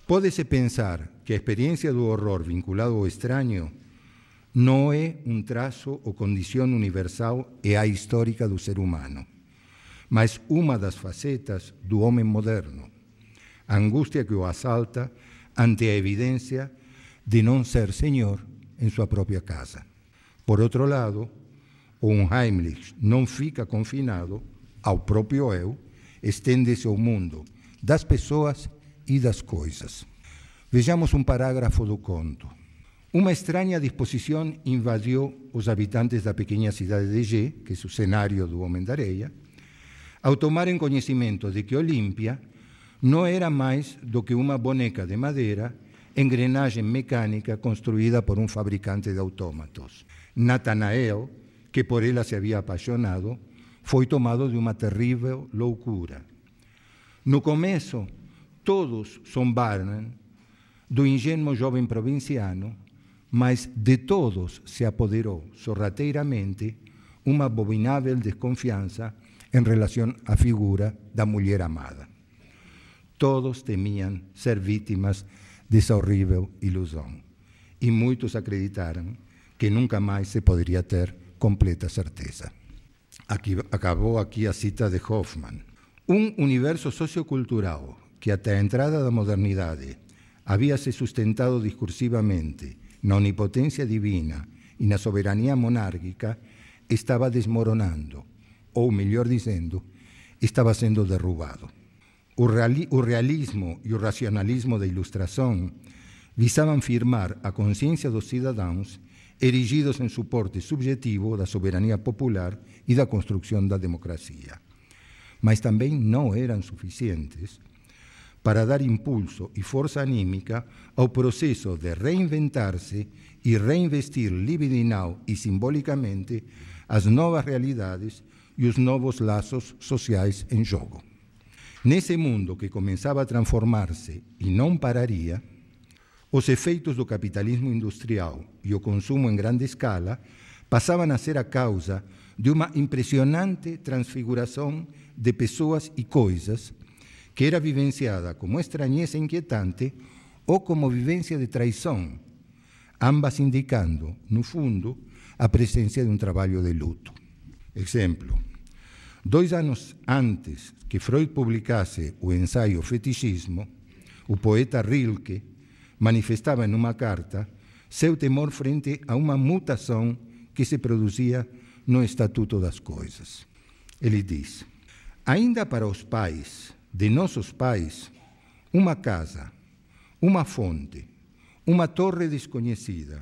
Pode-se pensar que a experiência do horror vinculado ao estranho não é um traço ou condição universal e ahistórica do ser humano, mas uma das facetas do homem moderno, a angústia que o assalta ante a evidência de não ser senhor em sua própria casa. Por outro lado, o Heimlich não fica confinado ao próprio eu, estende-se ao mundo das pessoas e das coisas. Vejamos um parágrafo do conto. Uma estranha disposição invadiu os habitantes da pequena cidade de G, que é o cenário do Homem da Areia, ao tomarem conhecimento de que Olímpia não era mais do que uma boneca de madeira, engrenagem mecânica construída por um fabricante de autômatos. Natanael, que por ela se havia apaixonado, foi tomado de uma terrível loucura. No começo, todos zombaram do ingênuo jovem provinciano, mas de todos se apoderou sorrateiramente uma abominável desconfiança em relação à figura da mulher amada. Todos temiam ser vítimas dessa horrível ilusão, e muitos acreditaram que nunca mais se poderia ter completa certeza. Acabou aqui a cita de Hoffman. Um universo sociocultural que até a entrada da modernidade havia se sustentado discursivamente na onipotência divina e na soberania monárquica estava desmoronando, ou melhor dizendo, estava sendo derrubado. O realismo e o racionalismo da ilustração visavam firmar a consciência dos cidadãos erigidos em suporte subjetivo da soberania popular e da construção da democracia. Mas também não eram suficientes para dar impulso e força anímica ao processo de reinventar-se e reinvestir libidinal e simbolicamente as novas realidades e os novos laços sociais em jogo. Nesse mundo que começava a transformar-se e não pararia, os efeitos do capitalismo industrial e o consumo em grande escala passavam a ser a causa de uma impressionante transfiguração de pessoas e coisas que era vivenciada como estranheza inquietante ou como vivência de traição, ambas indicando, no fundo, a presença de um trabalho de luto. Exemplo: 2 anos antes que Freud publicasse o ensaio Fetichismo, o poeta Rilke manifestava em uma carta seu temor frente a uma mutação que se produzia no estatuto das coisas. Ele diz: ainda para os pais de nossos pais, uma casa, uma fonte, uma torre desconhecida,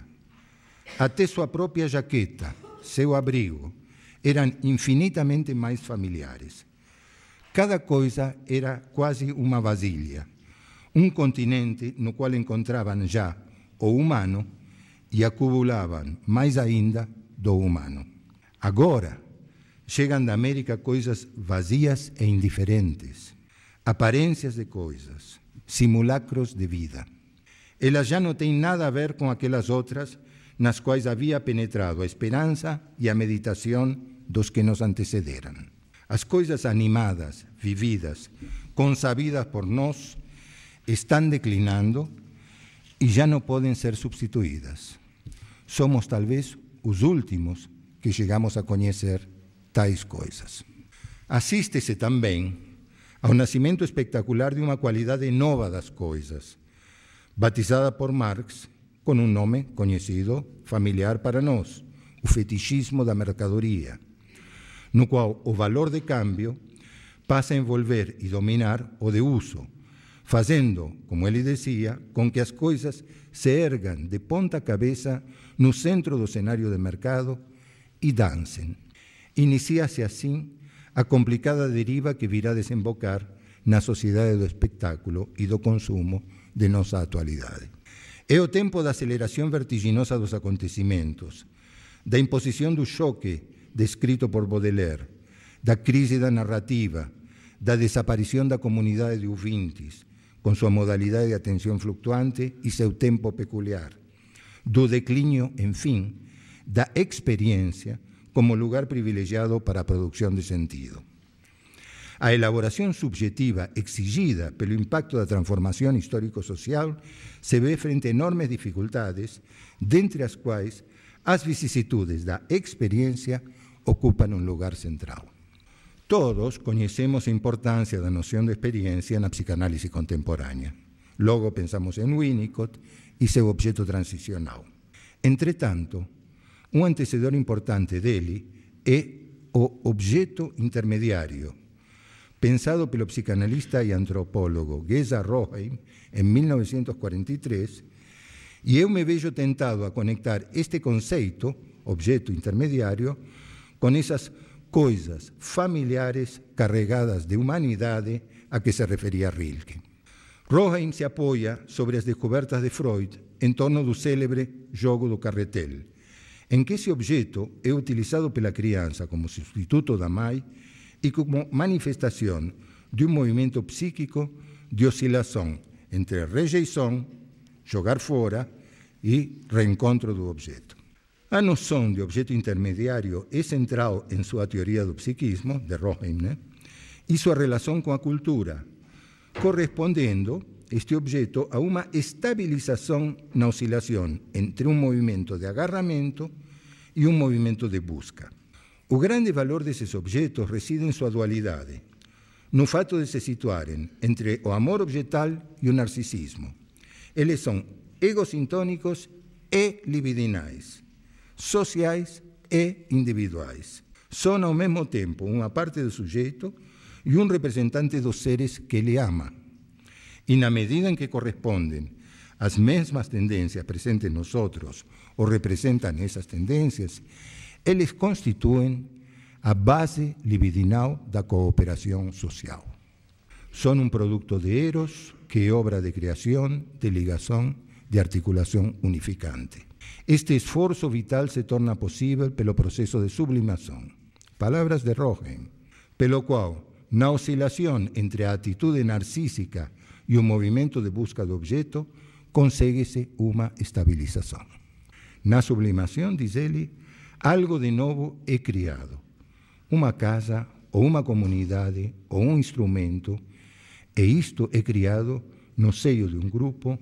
até sua própria jaqueta, seu abrigo, eram infinitamente mais familiares. Cada coisa era quase uma vasilha, um continente no qual encontravam já o humano e acumulavam mais ainda do humano. Agora, chegam da América coisas vazias e indiferentes, aparências de coisas, simulacros de vida. Elas já não têm nada a ver com aquelas outras nas quais havia penetrado a esperança e a meditação dos que nos antecederam. As coisas animadas, vividas, consabidas por nós, estão declinando e já não podem ser substituídas. Somos talvez os últimos que chegamos a conhecer tais coisas. Assiste-se também ao nascimento espetacular de uma qualidade nova das coisas, batizada por Marx com um nome conhecido, familiar para nós, o fetichismo da mercadoria, no qual o valor de câmbio passa a envolver e dominar o de uso, fazendo, como ele dizia, com que as coisas se ergam de ponta cabeça no centro do cenário de mercado e dancem. Inicia-se assim a complicada deriva que virá desembocar na sociedade do espetáculo e do consumo de nossa atualidade. É o tempo da aceleração vertiginosa dos acontecimentos, da imposição do choque descrito por Baudelaire, da crise da narrativa, da desaparição da comunidade de ouvintes, com sua modalidade de atenção flutuante e seu tempo peculiar, do declínio, enfim, da experiência como lugar privilegiado para a produção de sentido. A elaboração subjetiva exigida pelo impacto da transformação histórico-social se vê frente a enormes dificuldades, dentre as quais as vicissitudes da experiência ocupam um lugar central. Todos conhecemos a importância da noção de experiência na psicanálise contemporânea. Logo pensamos em Winnicott e seu objeto transicional. Entretanto, um antecedor importante dele é o objeto intermediário, pensado pelo psicanalista e antropólogo Geza Roheim em 1943, E eu me vejo tentado a conectar este conceito, objeto intermediário, com essas coisas familiares carregadas de humanidade a que se referia Rilke. Roheim se apoia sobre as descobertas de Freud em torno do célebre jogo do carretel, em que esse objeto é utilizado pela criança como substituto da mãe e como manifestação de um movimento psíquico de oscilação entre rejeição, jogar fora e reencontro do objeto. A noção de objeto intermediário é central em sua teoria do psiquismo, de Roheim, e sua relação com a cultura, correspondendo este objeto a uma estabilização na oscilação entre um movimento de agarramento e um movimento de busca. O grande valor desses objetos reside em sua dualidade, no fato de se situarem entre o amor objetal e o narcisismo. Eles são egocintônicos e libidinais, sociais e individuais. São, ao mesmo tempo, uma parte do sujeito e um representante dos seres que ele ama. E, na medida em que correspondem às mesmas tendências presentes em nós outros, ou representam essas tendências, eles constituem a base libidinal da cooperação social. São um produto de Eros, que é obra de criação, de ligação, de articulação unificante. Este esforço vital se torna possível pelo processo de sublimação. Palavras de Roheim, pelo qual, na oscilação entre a atitude narcísica e o movimento de busca do objeto, consegue-se uma estabilização. Na sublimação, diz ele, algo de novo é criado. Uma casa, ou uma comunidade, ou um instrumento, e isto é criado no seio de um grupo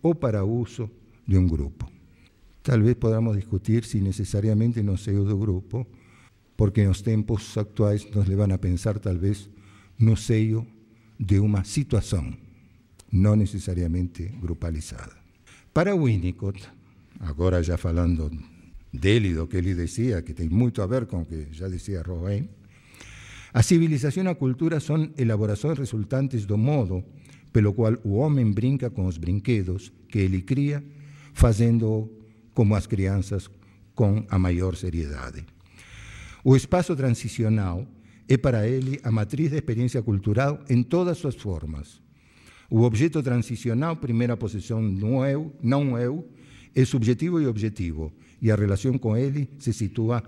ou para uso de um grupo. Talvez podamos discutir se necessariamente no seio do grupo, porque nos tempos atuais nos levam a pensar talvez no seio de uma situação, não necessariamente grupalizada. Para Winnicott, agora já falando dele e do que ele dizia, que tem muito a ver com o que já dizia Roheim, a civilização e a cultura são elaborações resultantes do modo pelo qual o homem brinca com os brinquedos que ele cria, fazendo como as crianças com a maior seriedade. O espaço transicional é para ele a matriz da experiência cultural em todas suas formas. O objeto transicional, primeira posição no eu, não eu, é subjetivo e objetivo, e a relação com ele se situa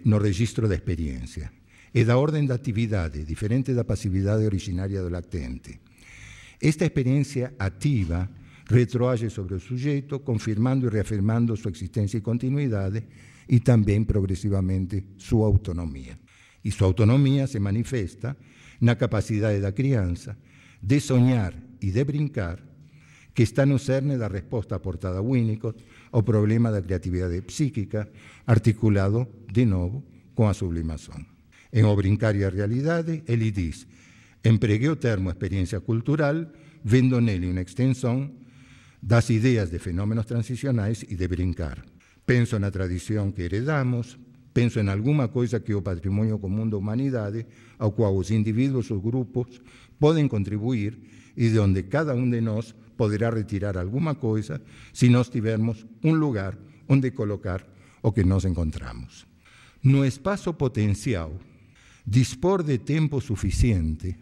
no registro da experiência. É da ordem da atividade, diferente da passividade originária do latente. Esta experiência ativa retroage sobre o sujeito, confirmando e reafirmando sua existência e continuidade, e também, progressivamente, sua autonomia. E sua autonomia se manifesta na capacidade da criança de sonhar e de brincar, que está no cerne da resposta aportada a Winnicott ao problema da criatividade psíquica, articulado, de novo, com a sublimação. Em O Brincar e a Realidade, ele diz: empreguei o termo experiência cultural, vendo nele uma extensão das ideias de fenômenos transicionais e de brincar. Penso na tradição que heredamos, penso em alguma coisa que é o patrimônio comum da humanidade, ao qual os indivíduos ou grupos podem contribuir e de onde cada um de nós poderá retirar alguma coisa se nós tivermos um lugar onde colocar o que nós encontramos. No espaço potencial, dispor de tempo suficiente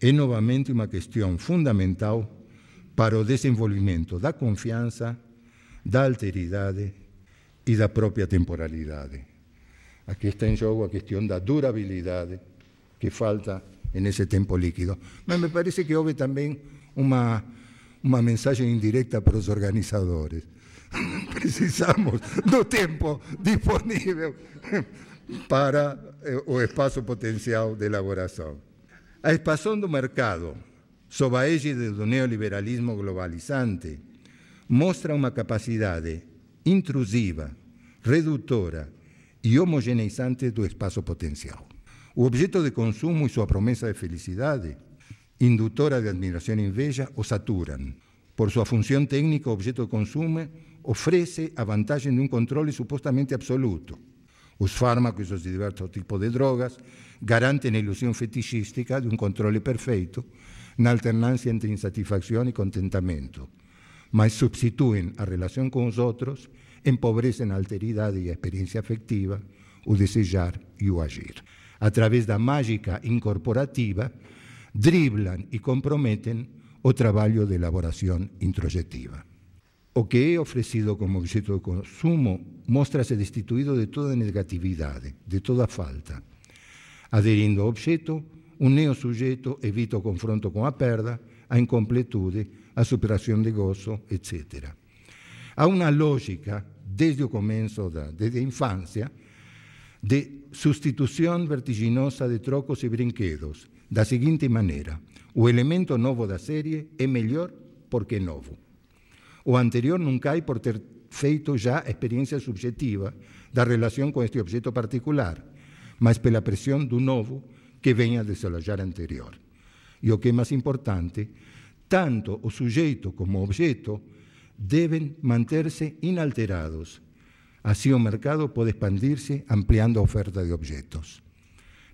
é novamente uma questão fundamental para o desenvolvimento da confiança, da alteridade e da própria temporalidade. Aqui está em jogo a questão da durabilidade que falta nesse tempo líquido. Mas me parece que houve também uma mensagem indireta para os organizadores. Precisamos do tempo disponível para o espaço potencial de elaboração. A expansão do mercado, sob a égide do neoliberalismo globalizante, mostra uma capacidade intrusiva, redutora e homogeneizante do espaço potencial. O objeto de consumo e sua promessa de felicidade, indutora de admiração e inveja, o saturam. Por sua função técnica, o objeto de consumo oferece a vantagem de um controle supostamente absoluto. Os fármacos e os diversos tipos de drogas garantem a ilusão fetichística de um controle perfeito na alternância entre insatisfação e contentamento, mas substituem a relação com os outros, empobrecem a alteridade e a experiência afetiva, o desejar e o agir. Através da mágica incorporativa, driblam e comprometem o trabalho de elaboração introjetiva. O que é oferecido como objeto de consumo mostra-se destituído de toda negatividade, de toda falta. Aderindo ao objeto, o neosujeito evita o confronto com a perda, a incompletude, a superação de gozo, etc. Há uma lógica, desde o começo, desde a infância, de substituição vertiginosa de trocos e brinquedos, da seguinte maneira: o elemento novo da série é melhor porque é novo. O anterior não cai por ter feito já a experiência subjetiva da relação com este objeto particular, mas pela pressão do novo que vem a desalojar o anterior. E o que é mais importante, tanto o sujeito como o objeto devem manter-se inalterados. Assim o mercado pode expandir-se ampliando a oferta de objetos.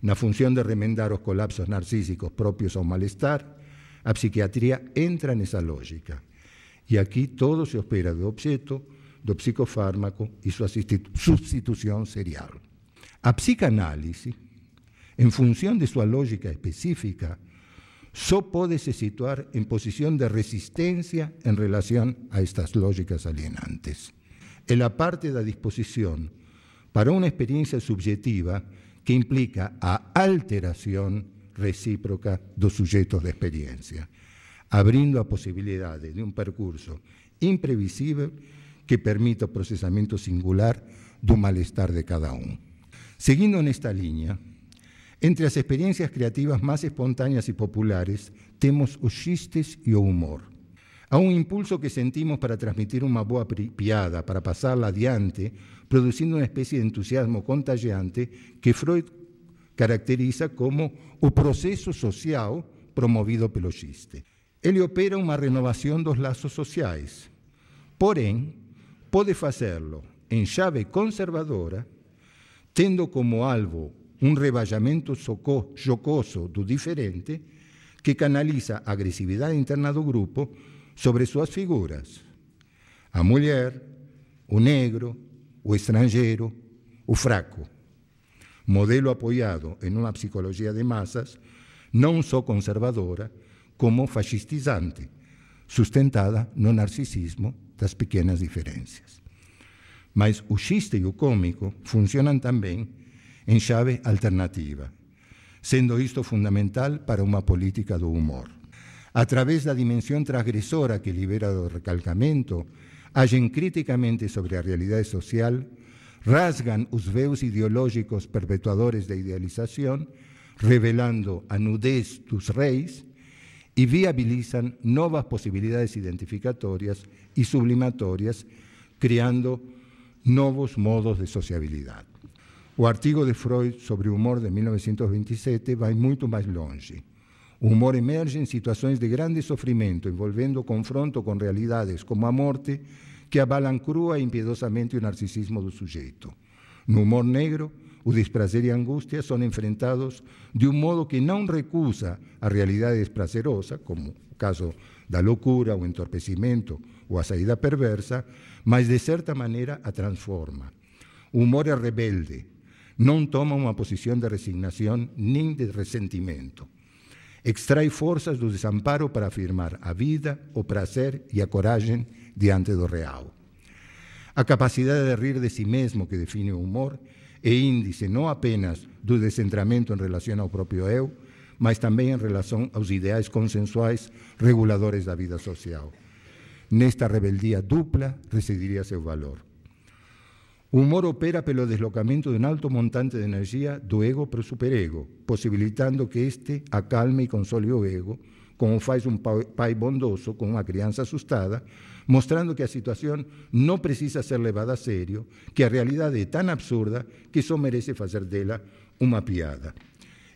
Na função de remendar os colapsos narcísicos próprios ao mal-estar, a psiquiatria entra nessa lógica. E aqui todo se opera do objeto, do psicofármaco e sua substituição serial. A psicanálise, em função de sua lógica específica, só pode se situar em posição de resistência em relação a estas lógicas alienantes. Ela parte da disposição para uma experiência subjetiva que implica a alteração recíproca dos sujeitos de experiência, abrindo a possibilidade de um percurso imprevisível que permita o processamento singular do mal-estar de cada um. Seguindo nesta linha, entre as experiências criativas mais espontâneas e populares, temos os xistes e o humor. Há um impulso que sentimos para transmitir uma boa piada, para passá-la adiante, produzindo uma espécie de entusiasmo contagiante que Freud caracteriza como o processo social promovido pelo xiste. Ele opera uma renovação dos laços sociais, porém, pode fazê-lo em chave conservadora, tendo como alvo um rebaixamento jocoso do diferente que canaliza a agressividade interna do grupo sobre suas figuras. A mulher, o negro, o estrangeiro, o fraco. Modelo apoiado em uma psicologia de massas não só conservadora, como fascistizante, sustentada no narcisismo das pequenas diferenças. Mas o xiste e o cômico funcionam também em chave alternativa, sendo isto fundamental para uma política do humor. Através da dimensão transgressora que libera do recalcamento, agem criticamente sobre a realidade social, rasgam os véus ideológicos perpetuadores da idealização, revelando a nudez dos reis e viabilizam novas possibilidades identificatórias e sublimatórias, criando novos modos de sociabilidade. O artigo de Freud sobre o humor de 1927 vai muito mais longe. O humor emerge em situações de grande sofrimento, envolvendo o confronto com realidades como a morte, que abalam crua e impiedosamente o narcisismo do sujeito. No humor negro, o desprazer e a angústia são enfrentados de um modo que não recusa a realidade desprazerosa, como o caso da loucura, o entorpecimento ou a saída perversa, mas de certa maneira a transforma. O humor é rebelde, não toma uma posição de resignação nem de ressentimento. Extrai forças do desamparo para afirmar a vida, o prazer e a coragem diante do real. A capacidade de rir de si mesmo que define o humor é índice não apenas do descentramento em relação ao próprio eu, mas também em relação aos ideais consensuais reguladores da vida social. Nesta rebeldia dupla residiria seu valor. O humor opera pelo deslocamento de um alto montante de energia do ego para o superego, possibilitando que este acalme e console o ego, como faz um pai bondoso com uma criança assustada, mostrando que a situação não precisa ser levada a sério, que a realidade é tão absurda que só merece fazer dela uma piada.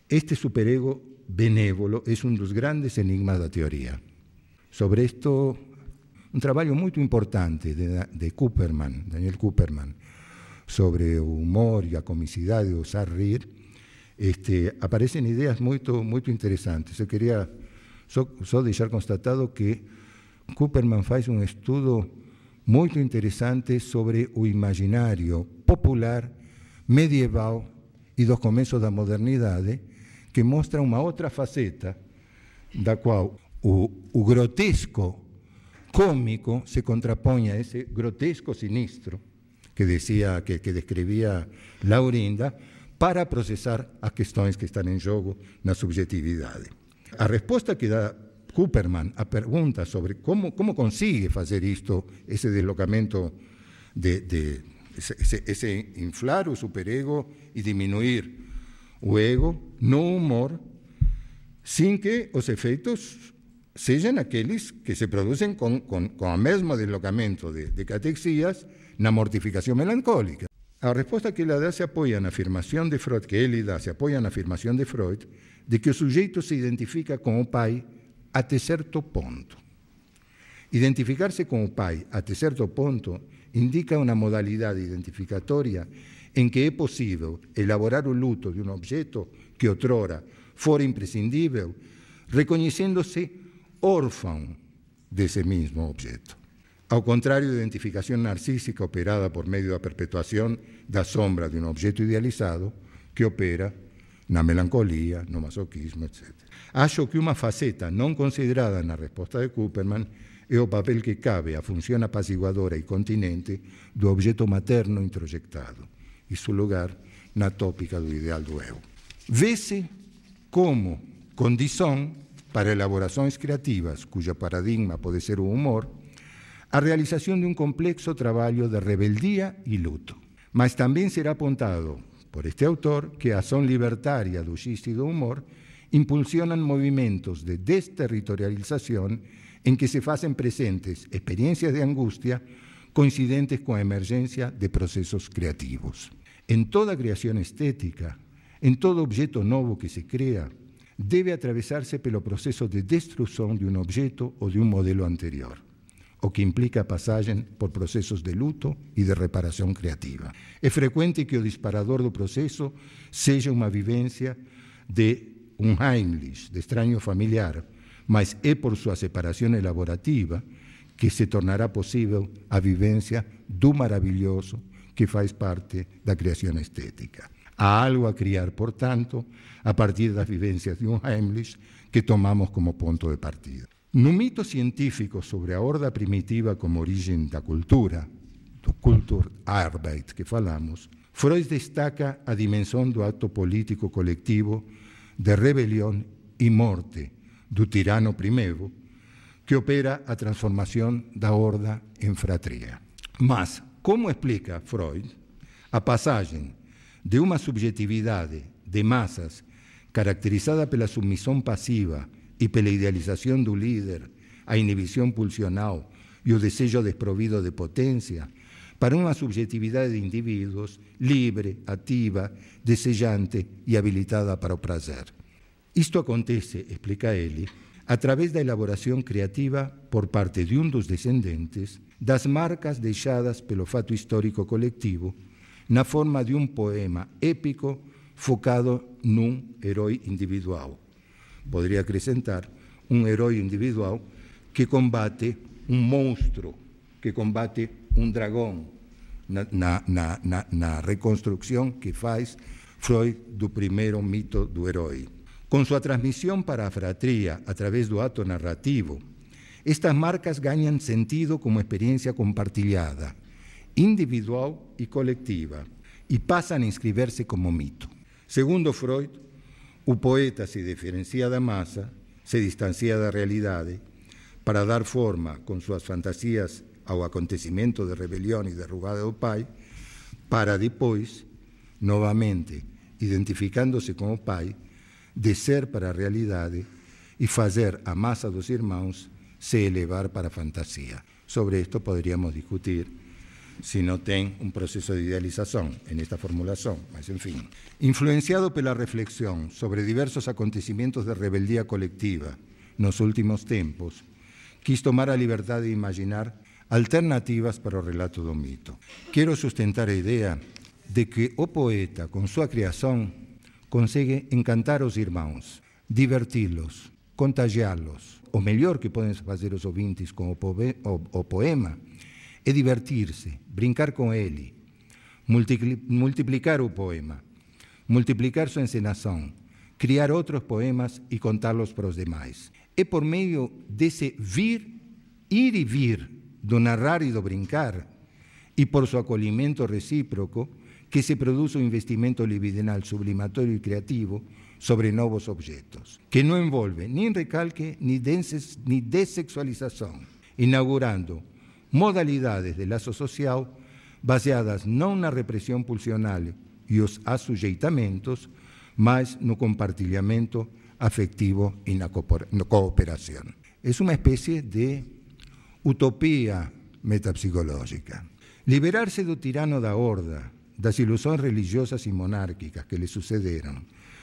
Este superego benévolo é um dos grandes enigmas da teoria. Sobre isto, um trabalho muito importante de Kupperman, Daniel Kupperman, sobre o humor e a comicidade de usar rir, aparecem ideias muito interessantes. Eu queria só deixar constatado que Cooperman faz um estudo muito interessante sobre o imaginário popular, medieval e dos começos da modernidade, que mostra uma outra faceta, da qual o grotesco cômico se contrapõe a esse grotesco sinistro que descrevia Laurinda, para processar as questões que estão em jogo na subjetividade. A resposta que dá Cooperman à pergunta sobre como consegue fazer isto, esse deslocamento, esse inflar o superego e diminuir o ego no humor, sem que os efeitos sejam aqueles que se produzem com o mesmo deslocamento de catexias na mortificação melancólica. A resposta que ela dá se apoia na afirmação de Freud, de que o sujeito se identifica com o pai até certo ponto. Identificar-se com o pai até certo ponto indica uma modalidade identificatória em que é possível elaborar o luto de um objeto que outrora fora imprescindível, reconhecendo-se órfão desse mesmo objeto. Ao contrário da identificação narcísica operada por meio da perpetuação da sombra de um objeto idealizado, que opera na melancolia, no masoquismo, etc. Acho que uma faceta não considerada na resposta de Cooperman é o papel que cabe à função apaziguadora e continente do objeto materno introjectado e seu lugar na tópica do ideal do eu. Vê-se como condição para elaborações criativas, cujo paradigma pode ser o humor, a realização de um complexo trabalho de rebeldia e luto. Mas também será apontado por este autor que a ação libertária do xiste e do humor impulsionam movimentos de desterritorialização em que se fazem presentes experiências de angústia coincidentes com a emergência de processos criativos. Em toda criação estética, em todo objeto novo que se cria, deve atravessar-se pelo processo de destruição de um objeto ou de um modelo anterior, o que implica a passagem por processos de luto e de reparação criativa. É frequente que o disparador do processo seja uma vivência de um Heimlich, de estranho familiar, mas é por sua separação elaborativa que se tornará possível a vivência do maravilhoso que faz parte da criação estética. Há algo a criar, portanto, a partir das vivências de um Heimlich que tomamos como ponto de partida. No mito científico sobre a horda primitiva como origem da cultura, do Kulturarbeit que falamos, Freud destaca a dimensão do ato político coletivo de rebelião e morte do tirano primevo, que opera a transformação da horda em fratria. Mas, como explica Freud, a passagem de uma subjetividade de massas caracterizada pela submissão passiva e pela idealização do líder, a inibição pulsional e o desejo desprovido de potência, para uma subjetividade de indivíduos livre, ativa, desejante e habilitada para o prazer. Isto acontece, explica ele, através da elaboração criativa por parte de um dos descendentes das marcas deixadas pelo fato histórico coletivo na forma de um poema épico focado num herói individual. Poderia acrescentar um herói individual que combate um monstro, que combate um dragão, na reconstrução que faz Freud do primeiro mito do herói. Com sua transmissão para a fratria através do ato narrativo, estas marcas ganham sentido como experiência compartilhada, individual e coletiva, e passam a inscrever-se como mito. Segundo Freud, o poeta se diferencia da massa, se distancia da realidade, para dar forma com suas fantasias ao acontecimento de rebelião e derrubada do pai, para depois, novamente, identificando-se com o pai, descer para a realidade e fazer a massa dos irmãos se elevar para a fantasia. Sobre isto poderíamos discutir se não tem um processo de idealização nesta formulação, mas enfim. Influenciado pela reflexão sobre diversos acontecimentos de rebeldia coletiva nos últimos tempos, quis tomar a liberdade de imaginar alternativas para o relato do mito. Quero sustentar a ideia de que o poeta, com sua criação, consegue encantar os irmãos, diverti-los, contagiá-los. O melhor que podem fazer os ouvintes com o poema é divertir-se, brincar com ele, multiplicar o poema, multiplicar sua encenação, criar outros poemas e contá-los para os demais. É por meio desse ir e vir, do narrar e do brincar, e por seu acolhimento recíproco, que se produz um investimento libidinal sublimatório e criativo sobre novos objetos, que não envolve nem recalque nem dessexualização, inaugurando modalidades de laço social baseadas não na repressão pulsional e os assujeitamentos, mas no compartilhamento afetivo e na cooperação. É uma espécie de utopia metapsicológica. Liberar-se do tirano da horda, das ilusões religiosas e monárquicas que lhe sucederam,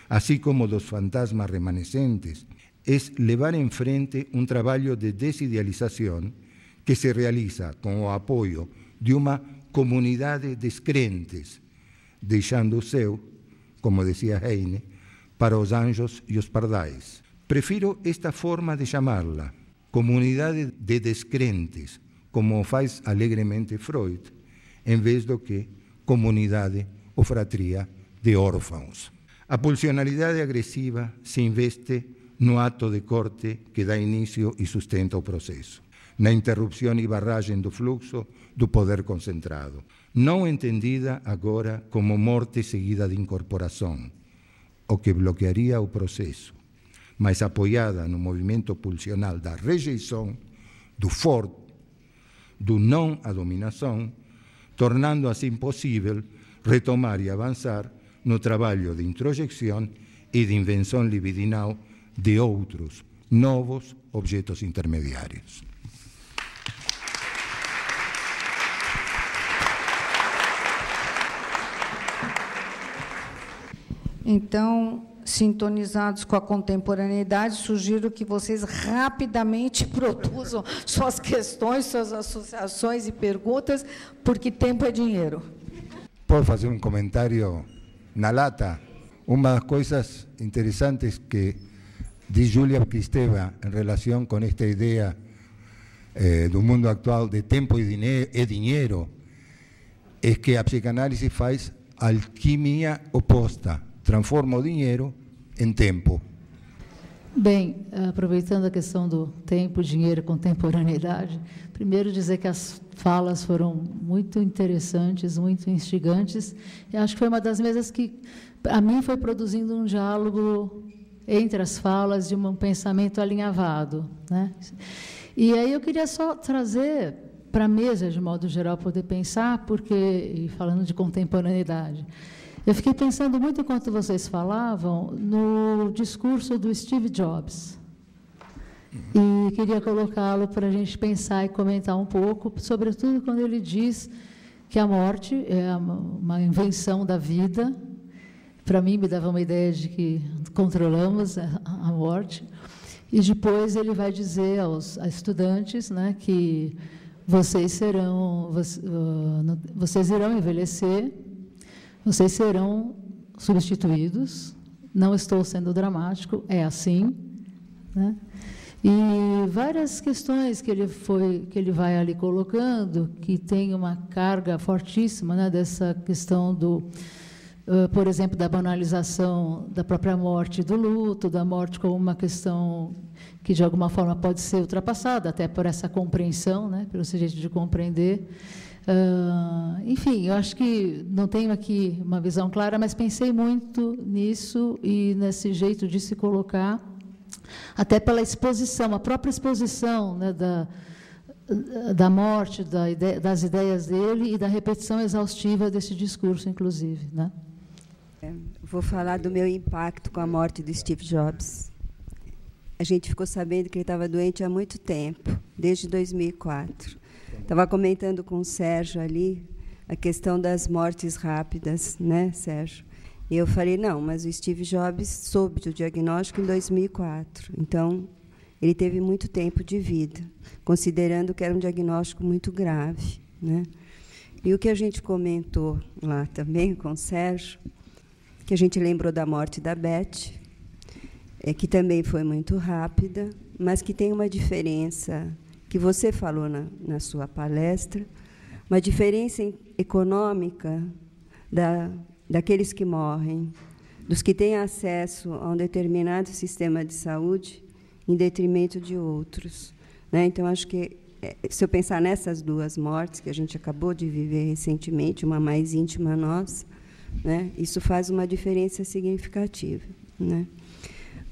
assim como dos fantasmas remanescentes, é levar em frente um trabalho de desidealização que se realiza com o apoio de uma comunidade descrentes, deixando o céu, como dizia Heine, para os anjos e os pardais. Prefiro esta forma de chamá-la, comunidade de descrentes, como faz alegremente Freud, em vez do que comunidade ou fratria de órfãos. A pulsionalidade agressiva se investe no ato de corte que dá início e sustenta o processo, na interrupção e barragem do fluxo do poder concentrado, não entendida agora como morte seguida de incorporação, o que bloquearia o processo, mas apoiada no movimento pulsional da rejeição, do forte, do não à dominação, tornando assim possível retomar e avançar no trabalho de introjecção e de invenção libidinal de outros, novos objetos intermediários. Então, sintonizados com a contemporaneidade, sugiro que vocês rapidamente produzam suas questões, suas associações e perguntas, porque tempo é dinheiro. Posso fazer um comentário na lata? Uma das coisas interessantes que diz Júlia Kristeva em relação com esta ideia do mundo atual de tempo e dinheiro é que a psicanálise faz alquimia oposta, transforma o dinheiro em tempo. Bem, aproveitando a questão do tempo, dinheiro e contemporaneidade, primeiro dizer que as falas foram muito interessantes, muito instigantes, e acho que foi uma das mesas que, a mim, foi produzindo um diálogo entre as falas de um pensamento alinhavado, né? E aí eu queria só trazer para a mesa, de modo geral, poder pensar, porque, e falando de contemporaneidade, eu fiquei pensando muito, enquanto vocês falavam, no discurso do Steve Jobs. E queria colocá-lo para a gente pensar e comentar um pouco, sobretudo quando ele diz que a morte é uma invenção da vida. Para mim, me dava uma ideia de que controlamos a morte. E depois ele vai dizer aos estudantes, né, que vocês irão envelhecer, vocês serão substituídos, não estou sendo dramático, é assim, né? E várias questões que ele vai ali colocando, que tem uma carga fortíssima, né, dessa questão do, por exemplo, da banalização da própria morte, do luto, da morte como uma questão que, de alguma forma, pode ser ultrapassada, até por essa compreensão, né, pelo seu jeito de compreender. Enfim, eu acho que não tenho aqui uma visão clara, mas pensei muito nisso e nesse jeito de se colocar, até pela exposição, a própria exposição, né, da morte, das ideias dele e da repetição exaustiva desse discurso, inclusive, né? Vou falar do meu impacto com a morte do Steve Jobs. A gente ficou sabendo que ele estava doente há muito tempo, desde 2004. Estava comentando com o Sérgio ali a questão das mortes rápidas, né, Sérgio? E eu falei, não, mas o Steve Jobs soube do diagnóstico em 2004. Então, ele teve muito tempo de vida, considerando que era um diagnóstico muito grave, né? E o que a gente comentou lá também com o Sérgio, que a gente lembrou da morte da Beth, que também foi muito rápida, mas que tem uma diferença que você falou na sua palestra, uma diferença econômica daqueles que morrem, dos que têm acesso a um determinado sistema de saúde em detrimento de outros. Né? Então, acho que, se eu pensar nessas duas mortes que a gente acabou de viver recentemente, uma mais íntima nossa, né? Isso faz uma diferença significativa. Né?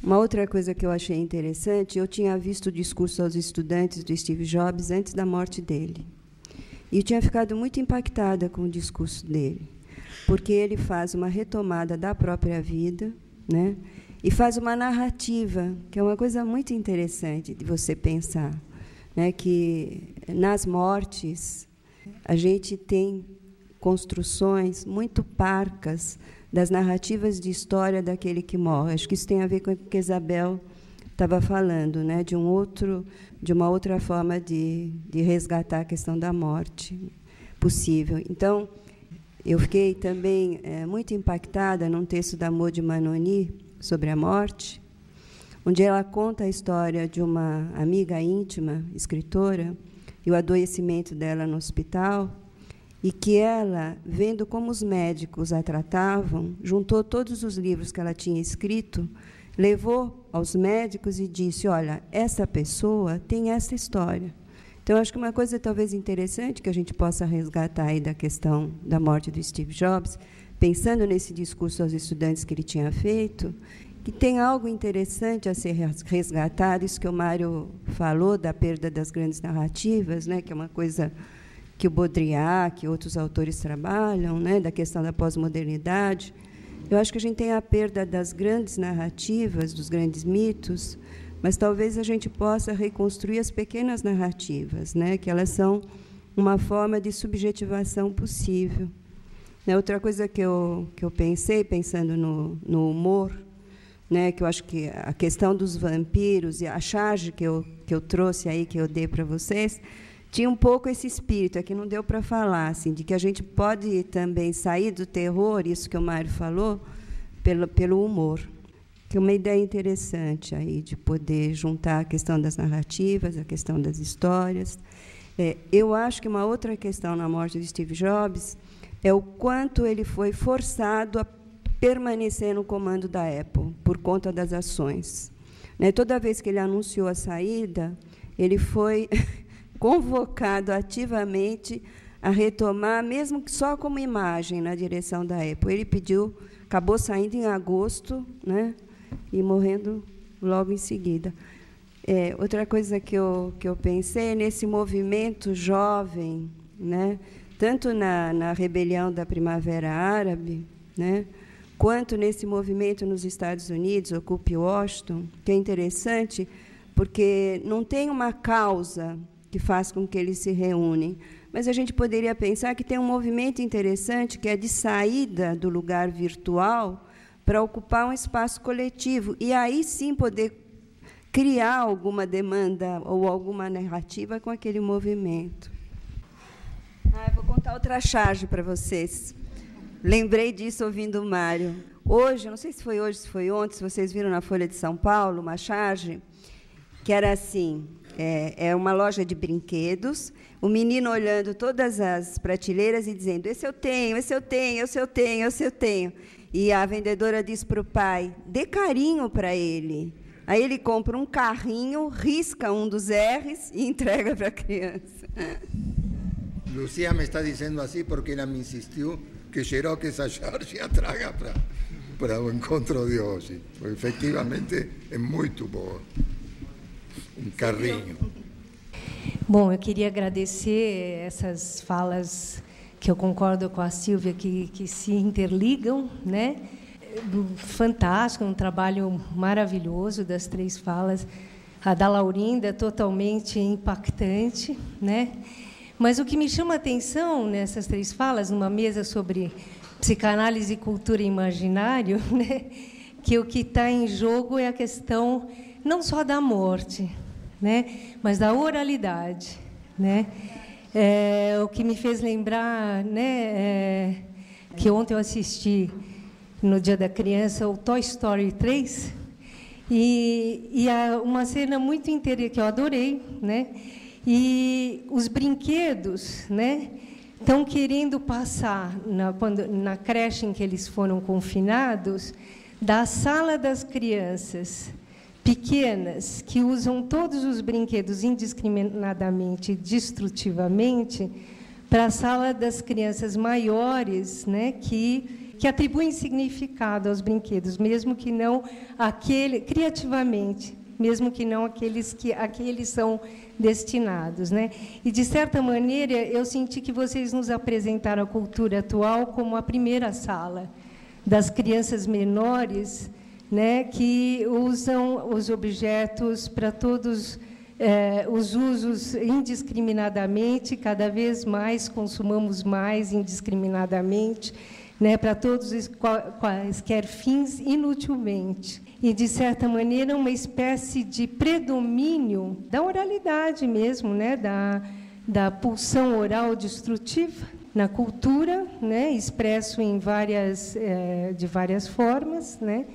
Uma outra coisa que eu achei interessante, eu tinha visto o discurso aos estudantes do Steve Jobs antes da morte dele. E eu tinha ficado muito impactada com o discurso dele, porque ele faz uma retomada da própria vida, né? E faz uma narrativa, que é uma coisa muito interessante de você pensar, né? Que nas mortes a gente tem construções muito parcas das narrativas de história daquele que morre. Acho que isso tem a ver com o que a Isabel estava falando, né? De uma outra forma de resgatar a questão da morte possível. Então, eu fiquei também muito impactada num texto da Maud Manoni sobre a morte, onde ela conta a história de uma amiga íntima, escritora, e o adoecimento dela no hospital, e que ela, vendo como os médicos a tratavam, juntou todos os livros que ela tinha escrito, levou aos médicos e disse: olha, essa pessoa tem essa história. Então, acho que uma coisa talvez interessante que a gente possa resgatar aí da questão da morte do Steve Jobs, pensando nesse discurso aos estudantes que ele tinha feito, que tem algo interessante a ser resgatado, isso que o Mário falou, da perda das grandes narrativas, né, que é uma coisa que o Baudrillard, que outros autores trabalham, né, da questão da pós-modernidade. Eu acho que a gente tem a perda das grandes narrativas, dos grandes mitos, mas talvez a gente possa reconstruir as pequenas narrativas, né, que elas são uma forma de subjetivação possível. Outra coisa que eu pensei, pensando no humor, né, que eu acho que a questão dos vampiros e a charge que eu trouxe aí, que eu dei para vocês, tinha um pouco esse espírito, aqui não deu para falar, assim, de que a gente pode também sair do terror, isso que o Mário falou, pelo humor, que é uma ideia interessante aí de poder juntar a questão das narrativas, a questão das histórias. Eu acho que uma outra questão na morte de Steve Jobs é o quanto ele foi forçado a permanecer no comando da Apple, por conta das ações. Toda vez que ele anunciou a saída, ele foi convocado ativamente a retomar, mesmo que só como imagem, na direção da Apple. Ele pediu, acabou saindo em agosto, né, e morrendo logo em seguida. Outra coisa que eu pensei nesse movimento jovem, né, tanto na rebelião da Primavera Árabe, né, quanto nesse movimento nos Estados Unidos, Occupy Washington, que é interessante, porque não tem uma causa que faz com que eles se reúnem, mas a gente poderia pensar que tem um movimento interessante, que é de saída do lugar virtual para ocupar um espaço coletivo, e aí sim poder criar alguma demanda ou alguma narrativa com aquele movimento. Eu vou contar outra charge para vocês. Lembrei disso ouvindo o Mário. Hoje, não sei se foi hoje, se foi ontem, se vocês viram na Folha de São Paulo, uma charge que era assim, é uma loja de brinquedos, o menino olhando todas as prateleiras e dizendo: esse eu tenho, esse eu tenho, esse eu tenho, esse eu tenho. E a vendedora diz para o pai: dê carinho para ele. Aí ele compra um carrinho, risca um dos R's e entrega para a criança. Lucía me está dizendo assim porque ela me insistiu que xeroque essa charge a traga para o encontro de hoje. Efetivamente é muito boa. Um carrinho. Bom, eu queria agradecer essas falas que eu concordo com a Sílvia, que se interligam, né? Fantástico, um trabalho maravilhoso das três falas. A da Laurinda, totalmente impactante, né? Mas o que me chama a atenção nessas três falas, numa mesa sobre psicanálise, cultura e imaginário, né? Que o que está em jogo é a questão não só da morte, né? Mas da oralidade, né? O que me fez lembrar, né? Que ontem eu assisti, no Dia da Criança, o Toy Story 3, E uma cena muito interessante que eu adorei, né? E os brinquedos, né, estão querendo passar na creche em que eles foram confinados, da sala das crianças pequenas que usam todos os brinquedos indiscriminadamente e destrutivamente, para a sala das crianças maiores, né, que atribuem significado aos brinquedos, mesmo que não criativamente, mesmo que não aqueles que eles são destinados, né? E, de certa maneira, eu senti que vocês nos apresentaram a cultura atual como a primeira sala das crianças menores, né, que usam os objetos para todos os usos indiscriminadamente, cada vez mais consumamos mais indiscriminadamente, né, para todos quaisquer fins inutilmente. E, de certa maneira, uma espécie de predomínio da oralidade mesmo, né, da pulsão oral destrutiva na cultura, né, expresso em de várias formas, né,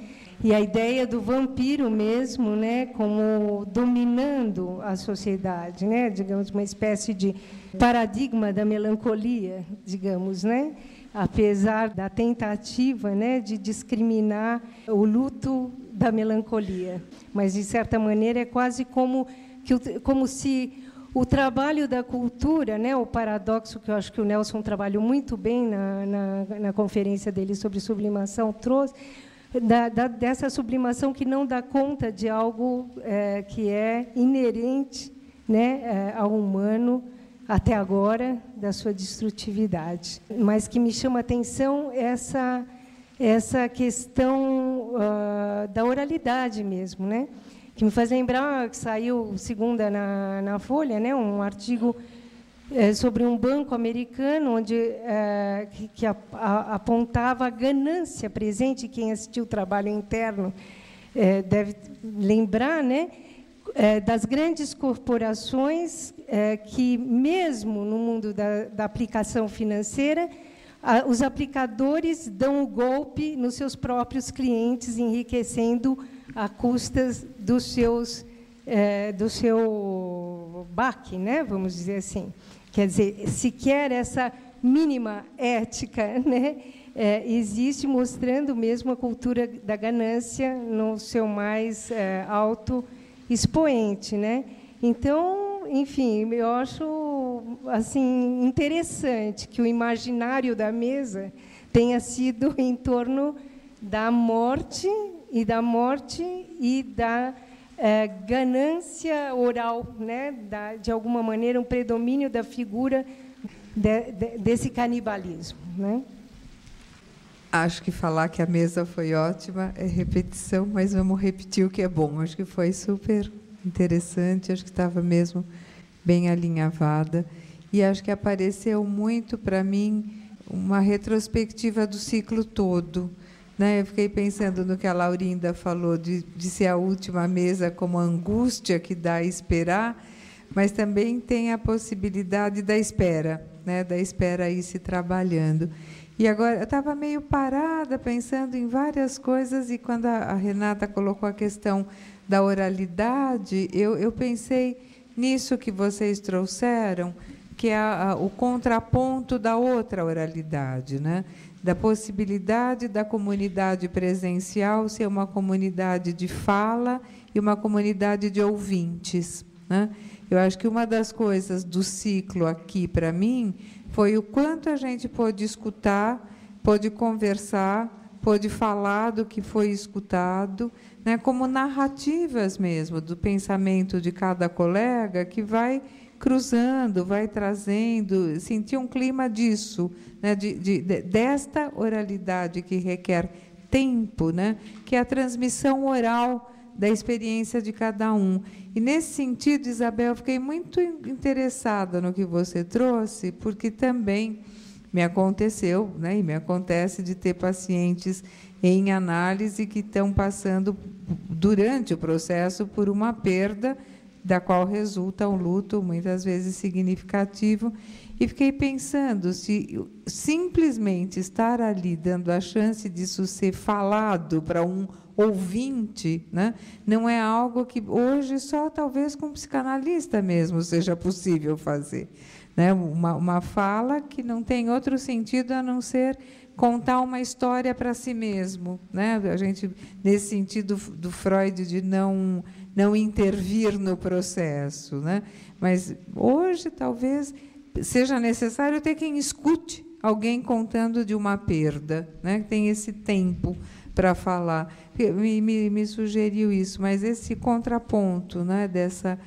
e a ideia do vampiro mesmo, né, como dominando a sociedade, né, digamos, uma espécie de paradigma da melancolia, digamos, né, apesar da tentativa, né, de discriminar o luto da melancolia. Mas, de certa maneira, é quase como se o trabalho da cultura, né, o paradoxo que eu acho que o Nelson trabalhou muito bem na conferência dele sobre sublimação, trouxe, dessa sublimação que não dá conta de algo que é inerente, né, ao humano, até agora, da sua destrutividade. Mas que me chama a atenção essa questão da oralidade mesmo, né? Que me faz lembrar que saiu segunda na Folha, né, um artigo sobre um banco americano onde que apontava a ganância presente. Quem assistiu o Trabalho Interno deve lembrar, né, das grandes corporações que, mesmo no mundo da aplicação financeira, os aplicadores dão o golpe nos seus próprios clientes, enriquecendo a custas do seu baque, né, vamos dizer assim. Quer dizer, sequer essa mínima ética, né, existe, mostrando mesmo a cultura da ganância no seu mais alto expoente, né? Então, enfim, eu acho assim interessante que o imaginário da mesa tenha sido em torno da morte e da ganância oral, né? De alguma maneira, um predomínio da figura desse canibalismo, né? Acho que falar que a mesa foi ótima é repetição, mas vamos repetir o que é bom. Acho que foi super interessante, acho que estava mesmo bem alinhavada. E acho que apareceu muito para mim uma retrospectiva do ciclo todo, né? Eu fiquei pensando no que a Laurinda falou, de ser a última mesa como a angústia que dá a esperar, mas também tem a possibilidade da espera, né? Da espera aí se trabalhando. E agora, eu estava meio parada, pensando em várias coisas, e quando a Renata colocou a questão da oralidade, eu pensei nisso que vocês trouxeram, que é o contraponto da outra oralidade, né? Da possibilidade da comunidade presencial ser uma comunidade de fala e uma comunidade de ouvintes, né? Eu acho que uma das coisas do ciclo aqui, para mim, foi o quanto a gente pôde escutar, pôde conversar, pôde falar do que foi escutado, né, como narrativas mesmo, do pensamento de cada colega, que vai cruzando, vai trazendo, sentir um clima disso, né, desta oralidade que requer tempo, né, que é a transmissão oral da experiência de cada um. E, nesse sentido, Isabel, eu fiquei muito interessada no que você trouxe, porque também me aconteceu, né, e me acontece de ter pacientes em análise que estão passando, durante o processo, por uma perda da qual resulta um luto muitas vezes significativo. E fiquei pensando se simplesmente estar ali dando a chance disso ser falado para um ouvinte, né, não é algo que hoje só talvez com um psicanalista mesmo seja possível fazer, né? Uma fala que não tem outro sentido a não ser contar uma história para si mesmo, né? A gente, nesse sentido do Freud de não intervir no processo, né? Mas hoje talvez seja necessário ter quem escute alguém contando de uma perda, né? Que tem esse tempo para falar. Me sugeriu isso, mas esse contraponto, né, dessa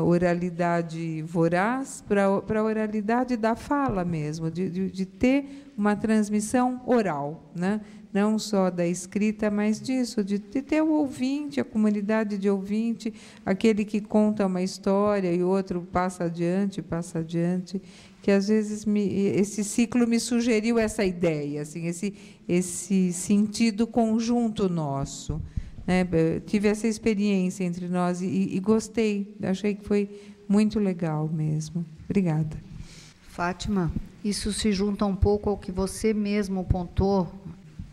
oralidade voraz para a oralidade da fala mesmo, de ter uma transmissão oral, né? Não só da escrita, mas disso, de ter o ouvinte, a comunidade de ouvinte, aquele que conta uma história e o outro passa adiante, que às vezes esse ciclo me sugeriu essa ideia, assim, esse sentido conjunto nosso, né? Tive essa experiência entre nós e gostei, achei que foi muito legal mesmo. Obrigada. Fátima, isso se junta um pouco ao que você mesmo pontuou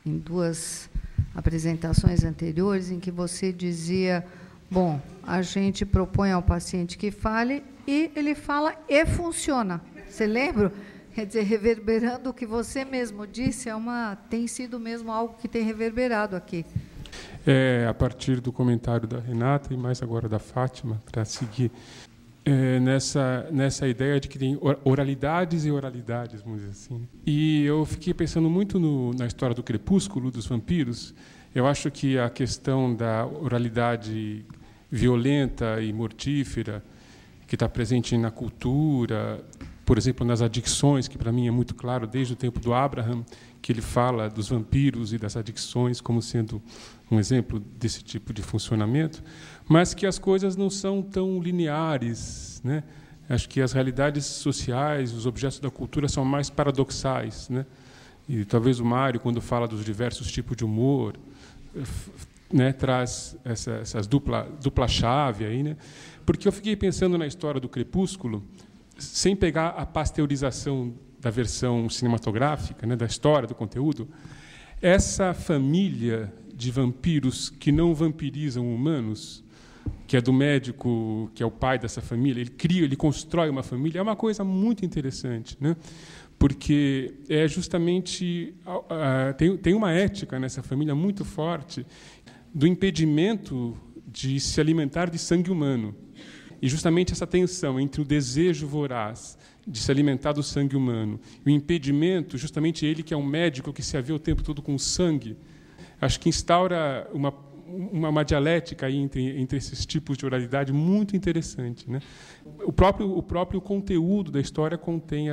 em 2 apresentações anteriores, em que você dizia, bom, a gente propõe ao paciente que fale e ele fala e funciona. Você lembra? Quer dizer, reverberando o que você mesmo disse, tem sido mesmo algo que tem reverberado aqui. A partir do comentário da Renata e mais agora da Fátima, para seguir nessa ideia de que tem oralidades e oralidades, vamos dizer assim. E eu fiquei pensando muito na história do crepúsculo, dos vampiros. Eu acho que a questão da oralidade violenta e mortífera, que está presente na cultura, por exemplo, nas adicções, que para mim é muito claro, desde o tempo do Abraham, que ele fala dos vampiros e das adicções como sendo um exemplo desse tipo de funcionamento, mas que as coisas não são tão lineares, né? Acho que as realidades sociais, os objetos da cultura são mais paradoxais, né? E talvez o Mário, quando fala dos diversos tipos de humor, né, traz essas dupla chave aí, né? Porque eu fiquei pensando na história do Crepúsculo, sem pegar a pasteurização da versão cinematográfica, né, da história, do conteúdo, essa família de vampiros que não vampirizam humanos, que é do médico, que é o pai dessa família, ele constrói uma família, é uma coisa muito interessante, né? Porque é justamente tem uma ética nessa família muito forte do impedimento de se alimentar de sangue humano. E justamente essa tensão entre o desejo voraz de se alimentar do sangue humano e o impedimento, justamente ele que é um médico que se havia o tempo todo com sangue, acho que instaura uma dialética aí entre esses tipos de oralidade muito interessante, né? O próprio conteúdo da história contém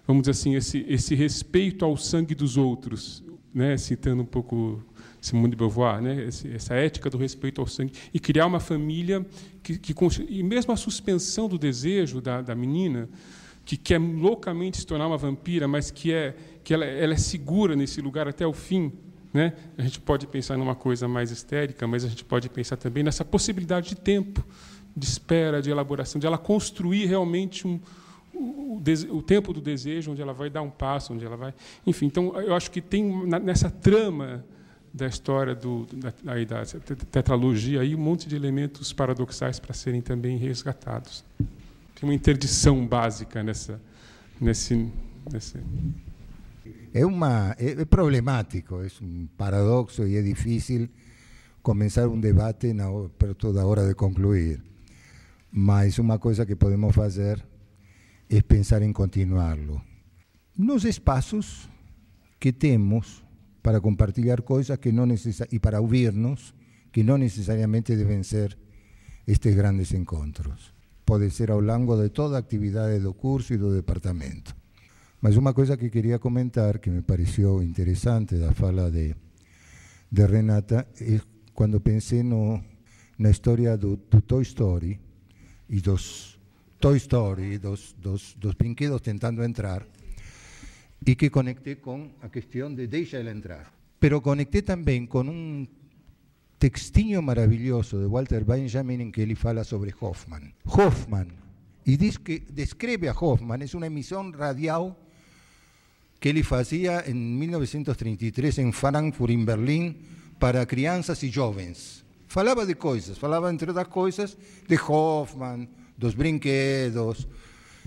vamos dizer assim, esse respeito ao sangue dos outros, né? Citando um pouco Simone de Beauvoir, né? Essa ética do respeito ao sangue, e criar uma família e mesmo a suspensão do desejo da menina, que quer loucamente se tornar uma vampira, mas que ela é segura nesse lugar até o fim, né? A gente pode pensar numa coisa mais histérica, mas a gente pode pensar também nessa possibilidade de tempo, de espera, de elaboração, de ela construir realmente o tempo do desejo, onde ela vai dar um passo, onde ela vai... Enfim, então, eu acho que tem nessa trama da história da tetralogia aí um monte de elementos paradoxais para serem também resgatados. Tem uma interdição básica nesse... É problemático, é um paradoxo e é difícil começar um debate perto da hora de concluir. Mas uma coisa que podemos fazer é pensar em continuá-lo. Nos espaços que temos para compartilhar coisas que não e para ouvir-nos, que não necessariamente devem ser estes grandes encontros. Pode ser ao longo de toda a atividade do curso e do departamento. Mas uma coisa que queria comentar, que me pareceu interessante da fala de Renata, é quando pensei na história do Toy Story e dos brinquedos tentando entrar, e que conectei com a questão de deixa ela entrar. Pero conectei também com textinho maravilhoso de Walter Benjamin em que ele fala sobre Hoffman. Hoffman, e diz que descreve a Hoffman, é uma emissão radial que ele fazia em 1933 em Frankfurt, em Berlim, para crianças e jovens. Falava de coisas, falava, entre outras coisas, de Hoffman, dos brinquedos,